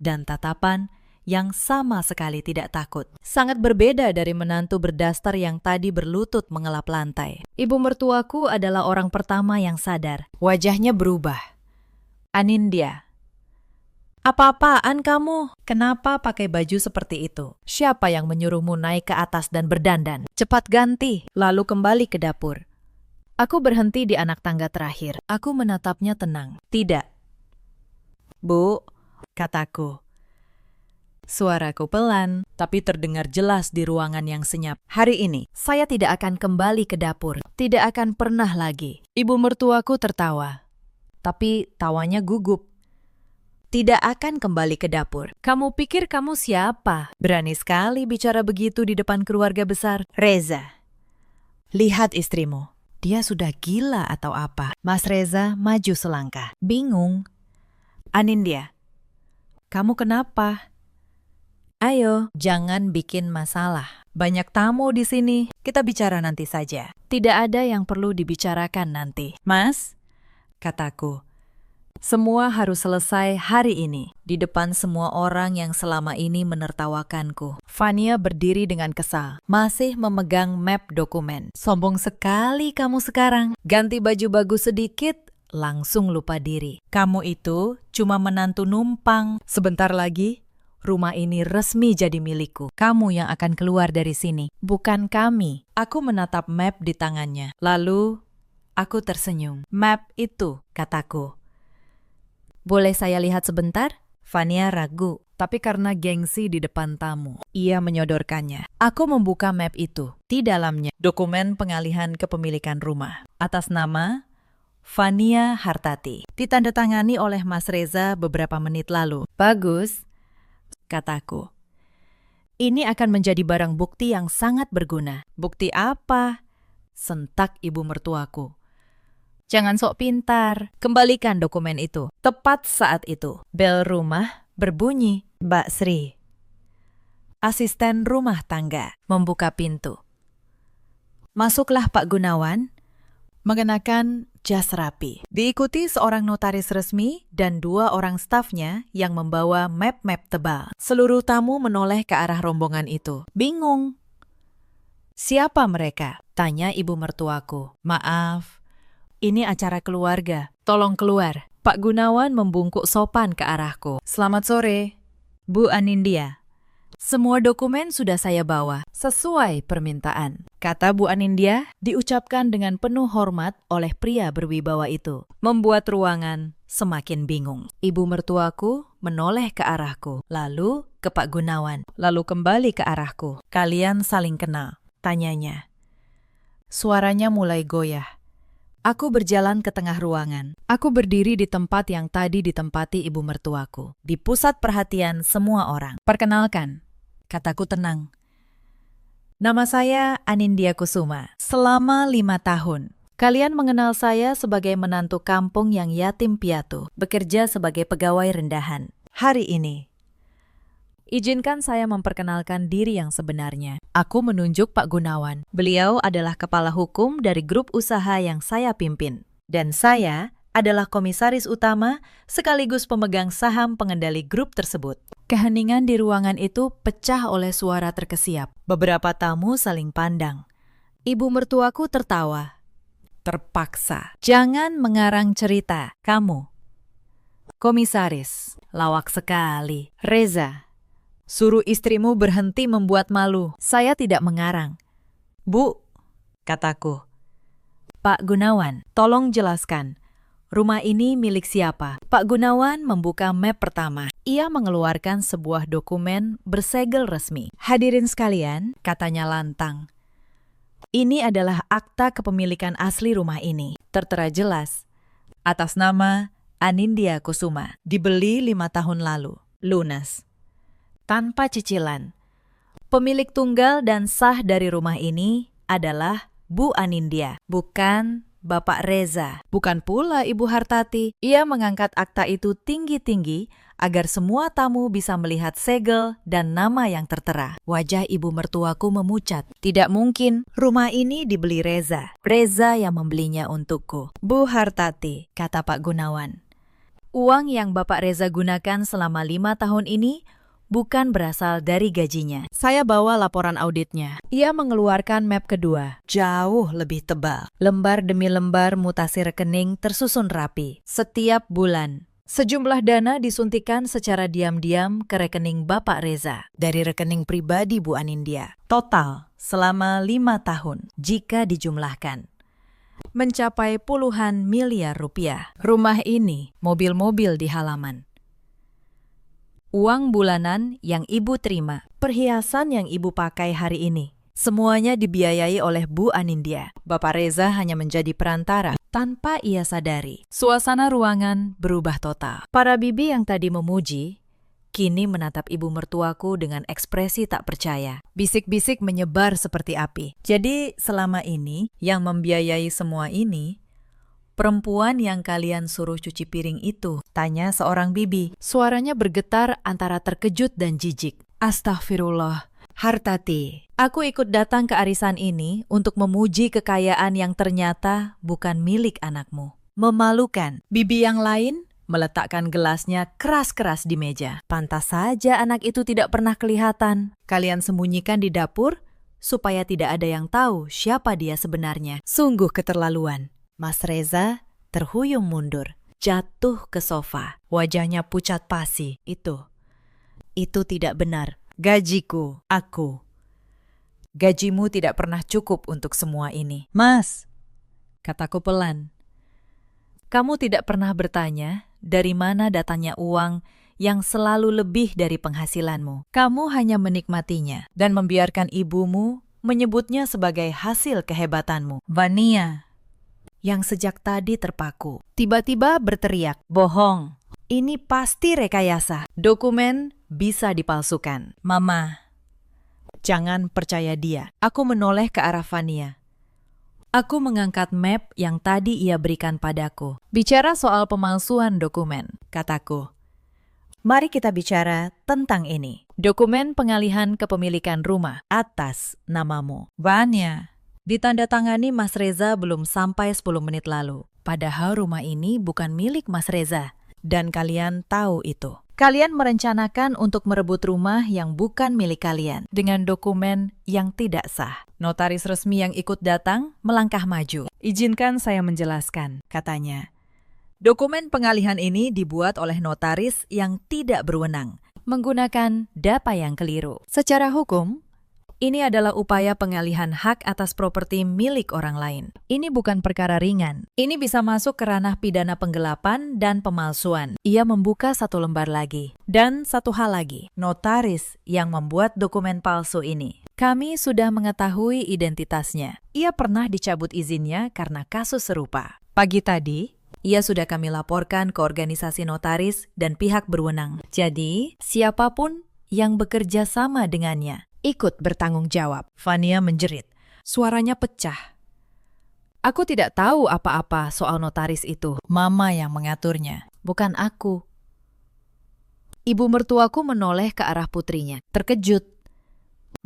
S1: dan tatapan yang sama sekali tidak takut. Sangat berbeda dari menantu berdastar yang tadi berlutut mengelap lantai. Ibu mertuaku adalah orang pertama yang sadar. Wajahnya berubah. Anindya. Apa-apaan kamu? Kenapa pakai baju seperti itu? Siapa yang menyuruhmu naik ke atas dan berdandan? Cepat ganti, lalu kembali ke dapur. Aku berhenti di anak tangga terakhir. Aku menatapnya tenang. Tidak. Bu, kataku. Suaraku pelan, tapi terdengar jelas di ruangan yang senyap. Hari ini, saya tidak akan kembali ke dapur. Tidak akan pernah lagi. Ibu mertuaku tertawa. Tapi tawanya gugup. Tidak akan kembali ke dapur. Kamu pikir kamu siapa? Berani sekali bicara begitu di depan keluarga besar. Reza, lihat istrimu. Dia sudah gila atau apa? Mas Reza maju selangkah. Bingung. Anindya, kamu kenapa? Ayo, jangan bikin masalah. Banyak tamu di sini. Kita bicara nanti saja. Tidak ada yang perlu dibicarakan nanti. Mas, kataku. Semua harus selesai hari ini. Di depan semua orang yang selama ini menertawakanku. Fania berdiri dengan kesal. Masih memegang map dokumen. Sombong sekali kamu sekarang. Ganti baju bagus sedikit, langsung lupa diri. Kamu itu cuma menantu numpang. Sebentar lagi, rumah ini resmi jadi milikku. Kamu yang akan keluar dari sini, bukan kami. Aku menatap map di tangannya. Lalu, aku tersenyum. Map itu, kataku. Boleh saya lihat sebentar? Fania ragu, tapi karena gengsi di depan tamu, ia menyodorkannya. Aku membuka map itu. Di dalamnya, dokumen pengalihan kepemilikan rumah. Atas nama Fania Hartati. Ditandatangani oleh Mas Reza beberapa menit lalu. Bagus, kataku. Ini akan menjadi barang bukti yang sangat berguna. Bukti apa? Sentak ibu mertuaku. Jangan sok pintar. Kembalikan dokumen itu. Tepat saat itu, bel rumah berbunyi. Mbak Sri, asisten rumah tangga, membuka pintu. Masuklah Pak Gunawan, mengenakan jas rapi. Diikuti seorang notaris resmi dan 2 orang stafnya yang membawa map-map tebal. Seluruh tamu menoleh ke arah rombongan itu. Bingung. Siapa mereka? Tanya ibu mertuaku. Maaf, ini acara keluarga. Tolong keluar. Pak Gunawan membungkuk sopan ke arahku. Selamat sore, Bu Anindya. Semua dokumen sudah saya bawa, sesuai permintaan. Kata Bu Anindya, diucapkan dengan penuh hormat oleh pria berwibawa itu. Membuat ruangan semakin bingung. Ibu mertuaku menoleh ke arahku, lalu ke Pak Gunawan, lalu kembali ke arahku. Kalian saling kenal, tanyanya. Suaranya mulai goyah. Aku berjalan ke tengah ruangan. Aku berdiri di tempat yang tadi ditempati ibu mertuaku. Di pusat perhatian semua orang. Perkenalkan, kataku tenang. Nama saya Anindya Kusuma. Selama 5 tahun, kalian mengenal saya sebagai menantu kampung yang yatim piatu, bekerja sebagai pegawai rendahan. Hari ini, izinkan saya memperkenalkan diri yang sebenarnya. Aku menunjuk Pak Gunawan. Beliau adalah kepala hukum dari grup usaha yang saya pimpin. Dan saya adalah komisaris utama sekaligus pemegang saham pengendali grup tersebut. Keheningan di ruangan itu pecah oleh suara terkesiap. Beberapa tamu saling pandang. Ibu mertuaku tertawa. Terpaksa. Jangan mengarang cerita, kamu. Komisaris, lawak sekali. Reza, suruh istrimu berhenti membuat malu. Saya tidak mengarang. Bu, kataku. Pak Gunawan, tolong jelaskan. Rumah ini milik siapa? Pak Gunawan membuka map pertama. Ia mengeluarkan sebuah dokumen bersegel resmi. Hadirin sekalian, katanya lantang. Ini adalah akta kepemilikan asli rumah ini. Tertera jelas. Atas nama Anindya Kusuma. Dibeli 5 tahun lalu. Lunas. Tanpa cicilan. Pemilik tunggal dan sah dari rumah ini adalah Bu Anindya, bukan Bapak Reza. Bukan pula Ibu Hartati. Ia mengangkat akta itu tinggi-tinggi agar semua tamu bisa melihat segel dan nama yang tertera. Wajah ibu mertuaku memucat. Tidak mungkin, rumah ini dibeli Reza. Reza yang membelinya untukku. Bu Hartati, kata Pak Gunawan. Uang yang Bapak Reza gunakan selama 5 tahun ini bukan berasal dari gajinya. Saya bawa laporan auditnya. Ia mengeluarkan map kedua, jauh lebih tebal. Lembar demi lembar mutasi rekening tersusun rapi. Setiap bulan, sejumlah dana disuntikan secara diam-diam ke rekening Bapak Reza dari rekening pribadi Bu Anindya. Total selama 5 tahun jika dijumlahkan mencapai puluhan miliar rupiah. Rumah ini, mobil-mobil di halaman. Uang bulanan yang ibu terima, perhiasan yang ibu pakai hari ini, semuanya dibiayai oleh Bu Anindya. Bapak Reza hanya menjadi perantara tanpa ia sadari. Suasana ruangan berubah total. Para bibi yang tadi memuji, kini menatap ibu mertuaku dengan ekspresi tak percaya. Bisik-bisik menyebar seperti api. Jadi selama ini yang membiayai semua ini, perempuan yang kalian suruh cuci piring itu, tanya seorang bibi. Suaranya bergetar antara terkejut dan jijik. Astagfirullah, Hartati, aku ikut datang ke arisan ini untuk memuji kekayaan yang ternyata bukan milik anakmu. Memalukan. Bibi yang lain meletakkan gelasnya keras-keras di meja. Pantas saja anak itu tidak pernah kelihatan. Kalian sembunyikan di dapur supaya tidak ada yang tahu siapa dia sebenarnya. Sungguh keterlaluan. Mas Reza terhuyung mundur, jatuh ke sofa. Wajahnya pucat pasi. Itu tidak benar. Gajiku, aku. Gajimu tidak pernah cukup untuk semua ini. Mas, kataku pelan. Kamu tidak pernah bertanya dari mana datangnya uang yang selalu lebih dari penghasilanmu. Kamu hanya menikmatinya dan membiarkan ibumu menyebutnya sebagai hasil kehebatanmu. Vania, yang sejak tadi terpaku, tiba-tiba berteriak, bohong. Ini pasti rekayasa. Dokumen bisa dipalsukan. Mama, jangan percaya dia. Aku menoleh ke arah Vania. Aku mengangkat map yang tadi ia berikan padaku. Bicara soal pemalsuan dokumen, kataku. Mari kita bicara tentang ini. Dokumen pengalihan kepemilikan rumah atas namamu. Vania, ditandatangani Mas Reza belum sampai 10 menit lalu. Padahal rumah ini bukan milik Mas Reza. Dan kalian tahu itu. Kalian merencanakan untuk merebut rumah yang bukan milik kalian dengan dokumen yang tidak sah. Notaris resmi yang ikut datang melangkah maju. Izinkan saya menjelaskan, katanya. Dokumen pengalihan ini dibuat oleh notaris yang tidak berwenang, menggunakan data yang keliru. Secara hukum, ini adalah upaya pengalihan hak atas properti milik orang lain. Ini bukan perkara ringan. Ini bisa masuk ke ranah pidana penggelapan dan pemalsuan. Ia membuka satu lembar lagi. Dan satu hal lagi, notaris yang membuat dokumen palsu ini. Kami sudah mengetahui identitasnya. Ia pernah dicabut izinnya karena kasus serupa. Pagi tadi, ia sudah kami laporkan ke organisasi notaris dan pihak berwenang. Jadi, siapapun yang bekerja sama dengannya ikut bertanggung jawab. Vania menjerit. Suaranya pecah. Aku tidak tahu apa-apa soal notaris itu. Mama yang mengaturnya, bukan aku. Ibu mertuaku menoleh ke arah putrinya, terkejut.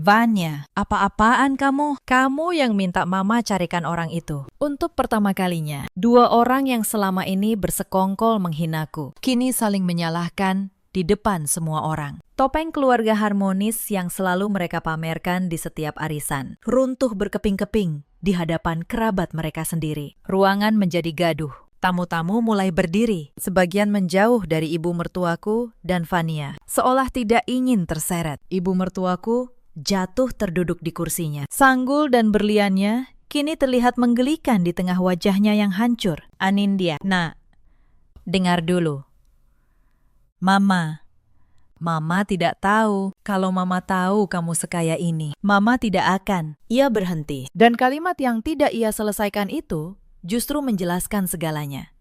S1: Vania, apa-apaan kamu? Kamu yang minta Mama carikan orang itu. Untuk pertama kalinya, dua orang yang selama ini bersekongkol menghinaku, kini saling menyalahkan di depan semua orang. Topeng keluarga harmonis yang selalu mereka pamerkan di setiap arisan runtuh berkeping-keping di hadapan kerabat mereka sendiri. Ruangan menjadi gaduh. Tamu-tamu mulai berdiri, sebagian menjauh dari ibu mertuaku dan Vania, seolah tidak ingin terseret. Ibu mertuaku jatuh terduduk di kursinya. Sanggul dan berliannya kini terlihat menggelikan di tengah wajahnya yang hancur. Anindya, nak, dengar dulu. Mama tidak tahu. Kalau Mama tahu kamu sekaya ini, Mama tidak akan. Ia berhenti. Dan kalimat yang tidak ia selesaikan itu justru menjelaskan segalanya.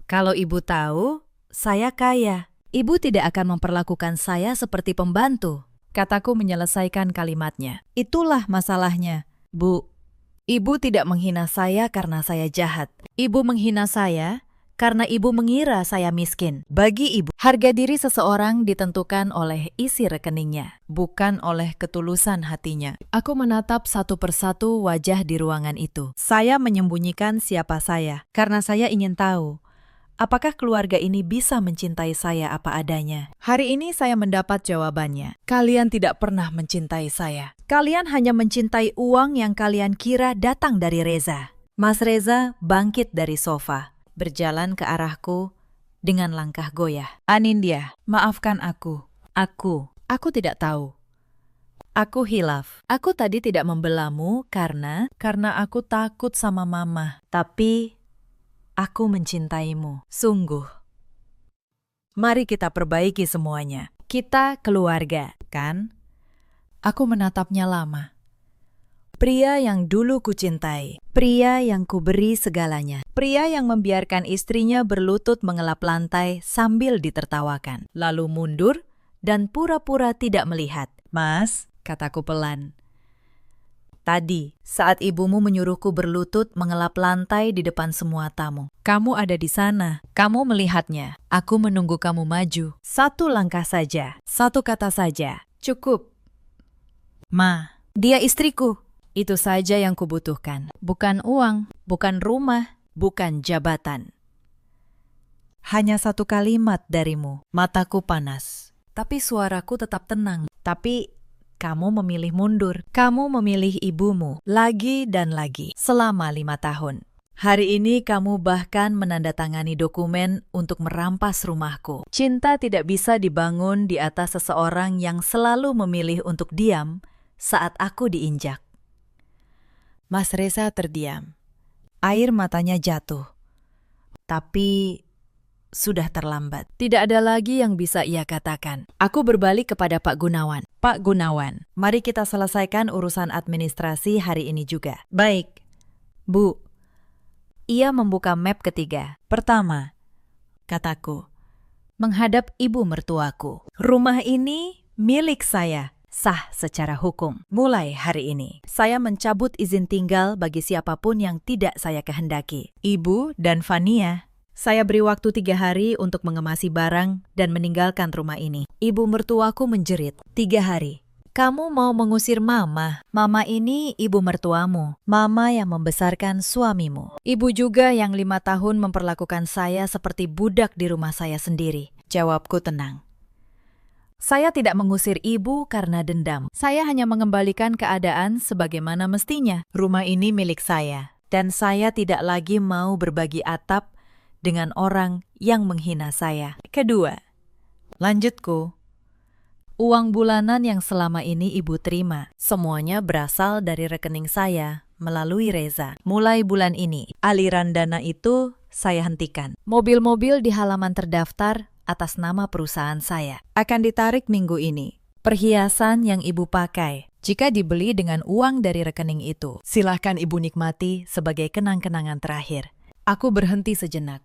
S1: Kalau ibu tahu, saya kaya. Ibu tidak akan memperlakukan saya seperti pembantu. kataku menyelesaikan kalimatnya. Itulah masalahnya, Bu. Ibu tidak menghina saya karena saya jahat. Ibu menghina saya karena ibu mengira saya miskin. Bagi ibu, harga diri seseorang ditentukan oleh isi rekeningnya, bukan oleh ketulusan hatinya. Aku menatap satu persatu wajah di ruangan itu. Saya menyembunyikan siapa saya, karena saya ingin tahu apakah keluarga ini bisa mencintai saya apa adanya. Hari ini saya mendapat jawabannya. Kalian tidak pernah mencintai saya. Kalian hanya mencintai uang yang kalian kira datang dari Reza. Mas Reza bangkit dari sofa, berjalan ke arahku dengan langkah goyah. Anindya, maafkan aku. Aku tidak tahu. Aku hilaf. Aku tadi tidak membelamu karena aku takut sama mama. Tapi aku mencintaimu. Sungguh. Mari kita perbaiki semuanya. Kita keluarga, kan? Aku menatapnya lama. Pria yang dulu kucintai, pria yang kuberi segalanya, pria yang membiarkan istrinya berlutut mengelap lantai sambil ditertawakan, lalu mundur dan pura-pura tidak melihat. Mas, kataku pelan. Tadi, saat ibumu menyuruhku berlutut mengelap lantai di depan semua tamu. Kamu ada di sana, kamu melihatnya. Aku menunggu kamu maju. Satu langkah saja, satu kata saja, cukup. Ma, dia istriku. Itu saja yang kubutuhkan. Bukan uang, bukan rumah, bukan jabatan. Hanya satu kalimat darimu. Mataku panas. Tapi suaraku tetap tenang. Tapi kamu memilih mundur. Kamu memilih ibumu. Lagi dan lagi. Selama 5 tahun. Hari ini kamu bahkan menandatangani dokumen untuk merampas rumahku. Cinta tidak bisa dibangun di atas seseorang yang selalu memilih untuk diam saat aku diinjak. Mas Reza terdiam. Air matanya jatuh. Tapi sudah terlambat. Tidak ada lagi yang bisa ia katakan. Aku berbalik kepada Pak Gunawan. Pak Gunawan, mari kita selesaikan urusan administrasi hari ini juga. Baik. Bu. Ia membuka map ketiga. Pertama, kataku, menghadap ibu mertuaku. Rumah ini milik saya. Sah secara hukum. Mulai hari ini, saya mencabut izin tinggal bagi siapapun yang tidak saya kehendaki. Ibu dan Fania, saya beri waktu 3 hari untuk mengemasi barang dan meninggalkan rumah ini. Ibu mertuaku menjerit, 3 hari. Kamu mau mengusir mama? Mama ini ibu mertuamu. Mama yang membesarkan suamimu. Ibu juga yang 5 tahun memperlakukan saya seperti budak di rumah saya sendiri. Jawabku tenang. Saya tidak mengusir ibu karena dendam. Saya hanya mengembalikan keadaan sebagaimana mestinya. Rumah ini milik saya, dan saya tidak lagi mau berbagi atap dengan orang yang menghina saya. Kedua, lanjutku. Uang bulanan yang selama ini ibu terima, semuanya berasal dari rekening saya melalui Reza. Mulai bulan ini, aliran dana itu saya hentikan. Mobil-mobil di halaman terdaftar atas nama perusahaan saya akan ditarik minggu ini. Perhiasan yang ibu pakai, jika dibeli dengan uang dari rekening itu, silahkan ibu nikmati sebagai kenang-kenangan terakhir. Aku berhenti sejenak,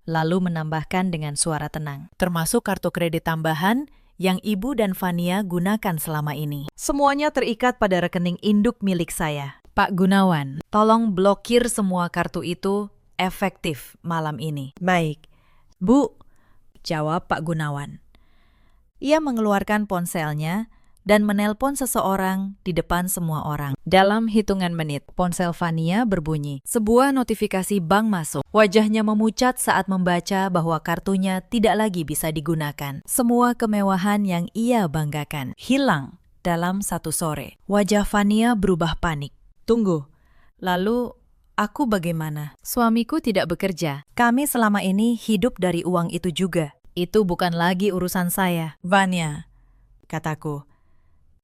S1: lalu menambahkan dengan suara tenang, termasuk kartu kredit tambahan yang ibu dan Fania gunakan selama ini. Semuanya terikat pada rekening induk milik saya. Pak Gunawan, tolong blokir semua kartu itu efektif malam ini. Baik. Bu, jawab Pak Gunawan. Ia mengeluarkan ponselnya dan menelpon seseorang di depan semua orang. Dalam hitungan menit, ponsel Fania berbunyi. Sebuah notifikasi bank masuk. Wajahnya memucat saat membaca bahwa kartunya tidak lagi bisa digunakan. Semua kemewahan yang ia banggakan hilang dalam satu sore. Wajah Fania berubah panik. Tunggu, lalu aku bagaimana? Suamiku tidak bekerja. Kami selama ini hidup dari uang itu juga. Itu bukan lagi urusan saya. Vanya, kataku.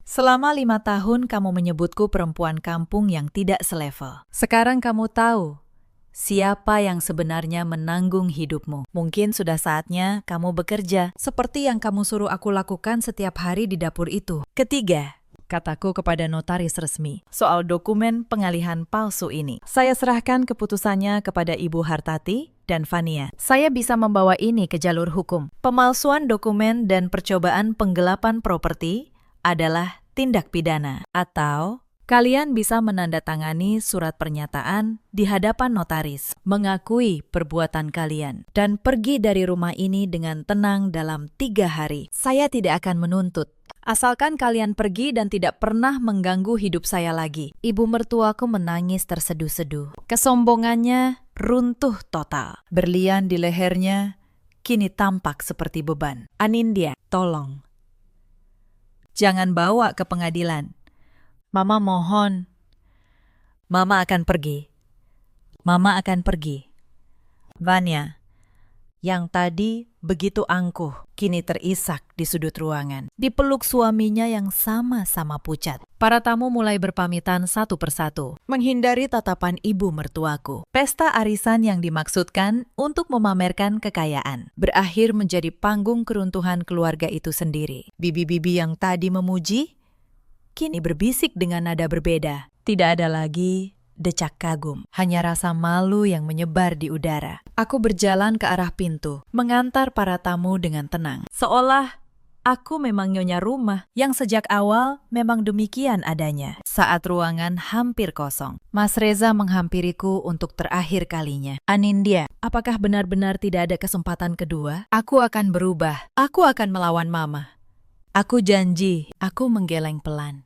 S1: Selama 5 tahun kamu menyebutku perempuan kampung yang tidak selevel. Sekarang kamu tahu siapa yang sebenarnya menanggung hidupmu. Mungkin sudah saatnya kamu bekerja seperti yang kamu suruh aku lakukan setiap hari di dapur itu. Ketiga, kataku kepada notaris resmi, soal dokumen pengalihan palsu ini. Saya serahkan keputusannya kepada Ibu Hartati dan Fania. Saya bisa membawa ini ke jalur hukum. Pemalsuan dokumen dan percobaan penggelapan properti adalah tindak pidana. Atau kalian bisa menandatangani surat pernyataan di hadapan notaris, mengakui perbuatan kalian, dan pergi dari rumah ini dengan tenang dalam 3 hari. Saya tidak akan menuntut. Asalkan kalian pergi dan tidak pernah mengganggu hidup saya lagi. Ibu mertuaku menangis terseduh-seduh. Kesombongannya runtuh total. Berlian di lehernya kini tampak seperti beban. Anindya, tolong. Jangan bawa ke pengadilan. Mama mohon. Mama akan pergi. Mama akan pergi. Vanya, yang tadi begitu angkuh, kini terisak di sudut ruangan. Dipeluk suaminya yang sama-sama pucat. Para tamu mulai berpamitan satu persatu, menghindari tatapan ibu mertuaku. Pesta arisan yang dimaksudkan untuk memamerkan kekayaan berakhir menjadi panggung keruntuhan keluarga itu sendiri. Bibi-bibi yang tadi memuji, kini berbisik dengan nada berbeda. Tidak ada lagi decak kagum, hanya rasa malu yang menyebar di udara. Aku berjalan ke arah pintu, mengantar para tamu dengan tenang. Seolah aku memang nyonya rumah yang sejak awal memang demikian adanya. Saat ruangan hampir kosong, Mas Reza menghampiriku untuk terakhir kalinya. Anindya, apakah benar-benar tidak ada kesempatan kedua? Aku akan berubah. Aku akan melawan Mama. Aku janji. Aku menggeleng pelan.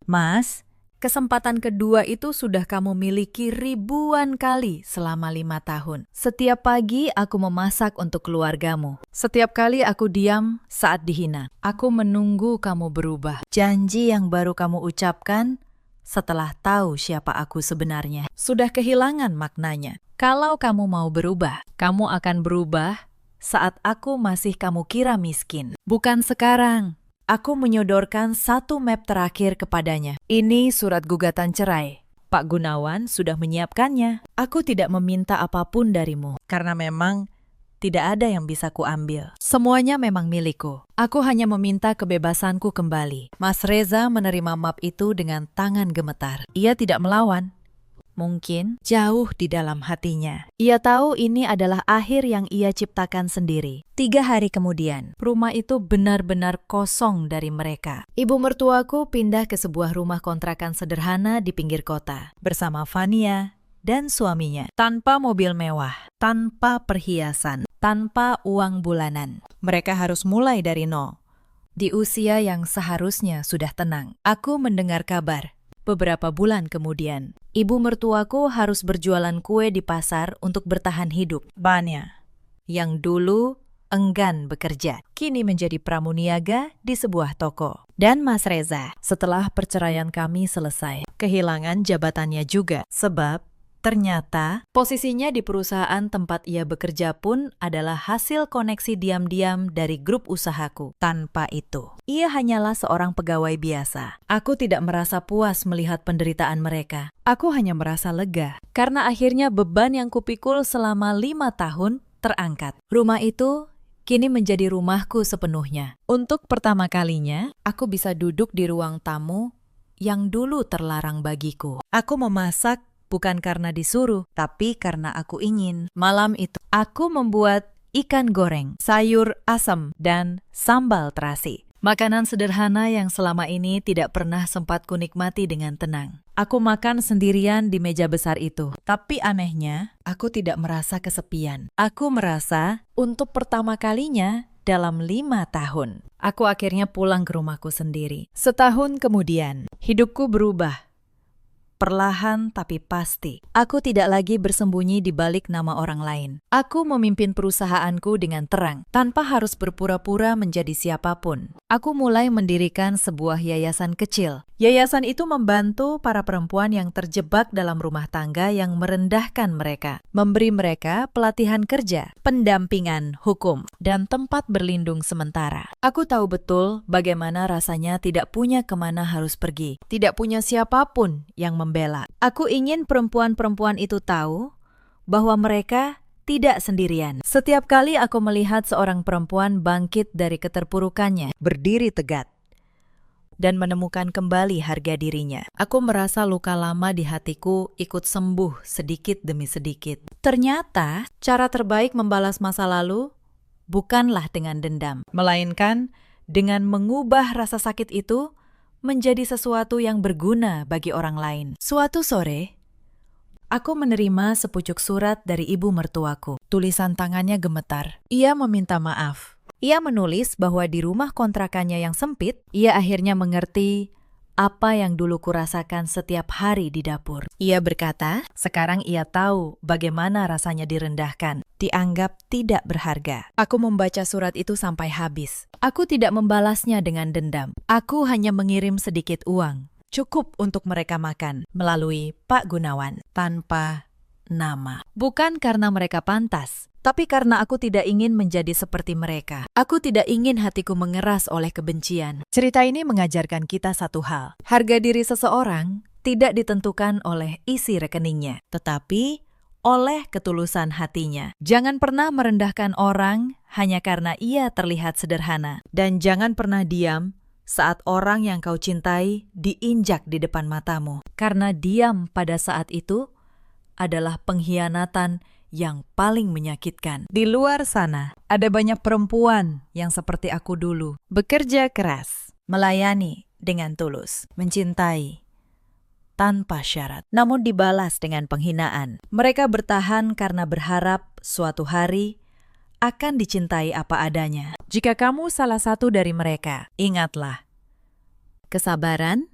S1: Mas, kesempatan kedua itu sudah kamu miliki ribuan kali selama 5 tahun. Setiap pagi aku memasak untuk keluargamu. Setiap kali aku diam saat dihina. Aku menunggu kamu berubah. Janji yang baru kamu ucapkan setelah tahu siapa aku sebenarnya sudah kehilangan maknanya. Kalau kamu mau berubah, kamu akan berubah saat aku masih kamu kira miskin. Bukan sekarang. Aku menyodorkan satu map terakhir kepadanya. Ini surat gugatan cerai. Pak Gunawan sudah menyiapkannya. Aku tidak meminta apapun darimu, karena memang tidak ada yang bisa kuambil. Semuanya memang milikku. Aku hanya meminta kebebasanku kembali. Mas Reza menerima map itu dengan tangan gemetar. Ia tidak melawan. Mungkin jauh di dalam hatinya. Ia tahu ini adalah akhir yang ia ciptakan sendiri. 3 hari kemudian, rumah itu benar-benar kosong dari mereka. Ibu mertuaku pindah ke sebuah rumah kontrakan sederhana di pinggir kota bersama Vania dan suaminya. Tanpa mobil mewah, tanpa perhiasan, tanpa uang bulanan. Mereka harus mulai dari nol. Di usia yang seharusnya sudah tenang. Aku mendengar kabar. Beberapa bulan kemudian, ibu mertuaku harus berjualan kue di pasar untuk bertahan hidup. Vanya, yang dulu enggan bekerja, kini menjadi pramuniaga di sebuah toko. Dan Mas Reza, setelah perceraian kami selesai, kehilangan jabatannya juga. Sebab ternyata posisinya di perusahaan tempat ia bekerja pun adalah hasil koneksi diam-diam dari grup usahaku. Tanpa itu, ia hanyalah seorang pegawai biasa. Aku tidak merasa puas melihat penderitaan mereka. Aku hanya merasa lega, karena akhirnya beban yang kupikul selama 5 tahun terangkat. Rumah itu kini menjadi rumahku sepenuhnya. Untuk pertama kalinya, aku bisa duduk di ruang tamu yang dulu terlarang bagiku. Aku memasak bukan karena disuruh, tapi karena aku ingin. Malam itu, aku membuat ikan goreng, sayur asam, dan sambal terasi. Makanan sederhana yang selama ini tidak pernah sempat kunikmati dengan tenang. Aku makan sendirian di meja besar itu. Tapi anehnya, aku tidak merasa kesepian. Aku merasa untuk pertama kalinya dalam 5 tahun. Aku akhirnya pulang ke rumahku sendiri. Setahun kemudian, hidupku berubah. Perlahan tapi pasti. Aku tidak lagi bersembunyi di balik nama orang lain. Aku memimpin perusahaanku dengan terang, tanpa harus berpura-pura menjadi siapapun. Aku mulai mendirikan sebuah yayasan kecil. Yayasan itu membantu para perempuan yang terjebak dalam rumah tangga yang merendahkan mereka, memberi mereka pelatihan kerja, pendampingan hukum, dan tempat berlindung sementara. Aku tahu betul bagaimana rasanya tidak punya kemana harus pergi, tidak punya siapapun yang membela. Aku ingin perempuan-perempuan itu tahu bahwa mereka tidak sendirian. Setiap kali aku melihat seorang perempuan bangkit dari keterpurukannya, berdiri tegak, dan menemukan kembali harga dirinya, aku merasa luka lama di hatiku ikut sembuh sedikit demi sedikit. Ternyata, cara terbaik membalas masa lalu bukanlah dengan dendam, melainkan dengan mengubah rasa sakit itu menjadi sesuatu yang berguna bagi orang lain. Suatu sore, aku menerima sepucuk surat dari ibu mertuaku. Tulisan tangannya gemetar. Ia meminta maaf. Ia menulis bahwa di rumah kontrakannya yang sempit, ia akhirnya mengerti apa yang dulu kurasakan setiap hari di dapur. Ia berkata, sekarang ia tahu bagaimana rasanya direndahkan, dianggap tidak berharga. Aku membaca surat itu sampai habis. Aku tidak membalasnya dengan dendam. Aku hanya mengirim sedikit uang, cukup untuk mereka makan, melalui Pak Gunawan, tanpa nama. Bukan karena mereka pantas, tapi karena aku tidak ingin menjadi seperti mereka. Aku tidak ingin hatiku mengeras oleh kebencian. Cerita ini mengajarkan kita satu hal. Harga diri seseorang tidak ditentukan oleh isi rekeningnya, tetapi oleh ketulusan hatinya. Jangan pernah merendahkan orang hanya karena ia terlihat sederhana. Dan jangan pernah diam saat orang yang kau cintai diinjak di depan matamu. Karena diam pada saat itu adalah pengkhianatan yang paling menyakitkan. Di luar sana, ada banyak perempuan yang seperti aku dulu. Bekerja keras, melayani dengan tulus, mencintai tanpa syarat, namun dibalas dengan penghinaan. Mereka bertahan karena berharap suatu hari akan dicintai apa adanya. Jika kamu salah satu dari mereka, ingatlah, kesabaran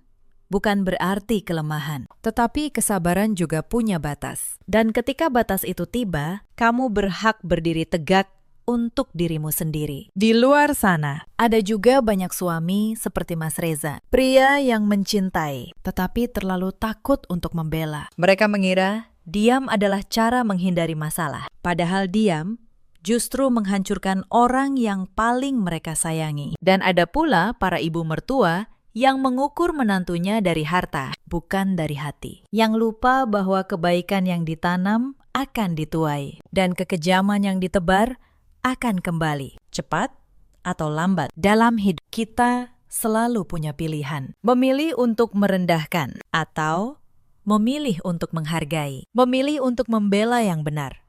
S1: bukan berarti kelemahan, tetapi kesabaran juga punya batas. Dan ketika batas itu tiba, kamu berhak berdiri tegak untuk dirimu sendiri. Di luar sana, ada juga banyak suami seperti Mas Reza, pria yang mencintai, tetapi terlalu takut untuk membela. Mereka mengira diam adalah cara menghindari masalah. Padahal diam justru menghancurkan orang yang paling mereka sayangi. Dan ada pula para ibu mertua yang mengukur menantunya dari harta, bukan dari hati. Yang lupa bahwa kebaikan yang ditanam akan dituai, dan kekejaman yang ditebar akan kembali. Cepat atau lambat, dalam hidup kita selalu punya pilihan. Memilih untuk merendahkan, atau memilih untuk menghargai. Memilih untuk membela yang benar,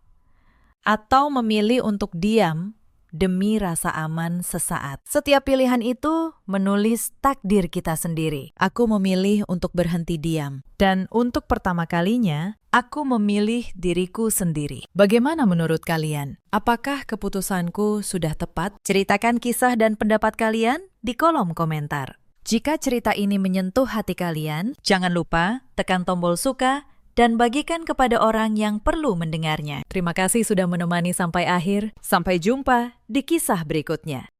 S1: atau memilih untuk diam demi rasa aman sesaat. Setiap pilihan itu menulis takdir kita sendiri. Aku memilih untuk berhenti diam. Dan untuk pertama kalinya, aku memilih diriku sendiri. Bagaimana menurut kalian? Apakah keputusanku sudah tepat? Ceritakan kisah dan pendapat kalian di kolom komentar. Jika cerita ini menyentuh hati kalian, jangan lupa tekan tombol suka dan bagikan kepada orang yang perlu mendengarnya. Terima kasih sudah menemani sampai akhir. Sampai jumpa di kisah berikutnya.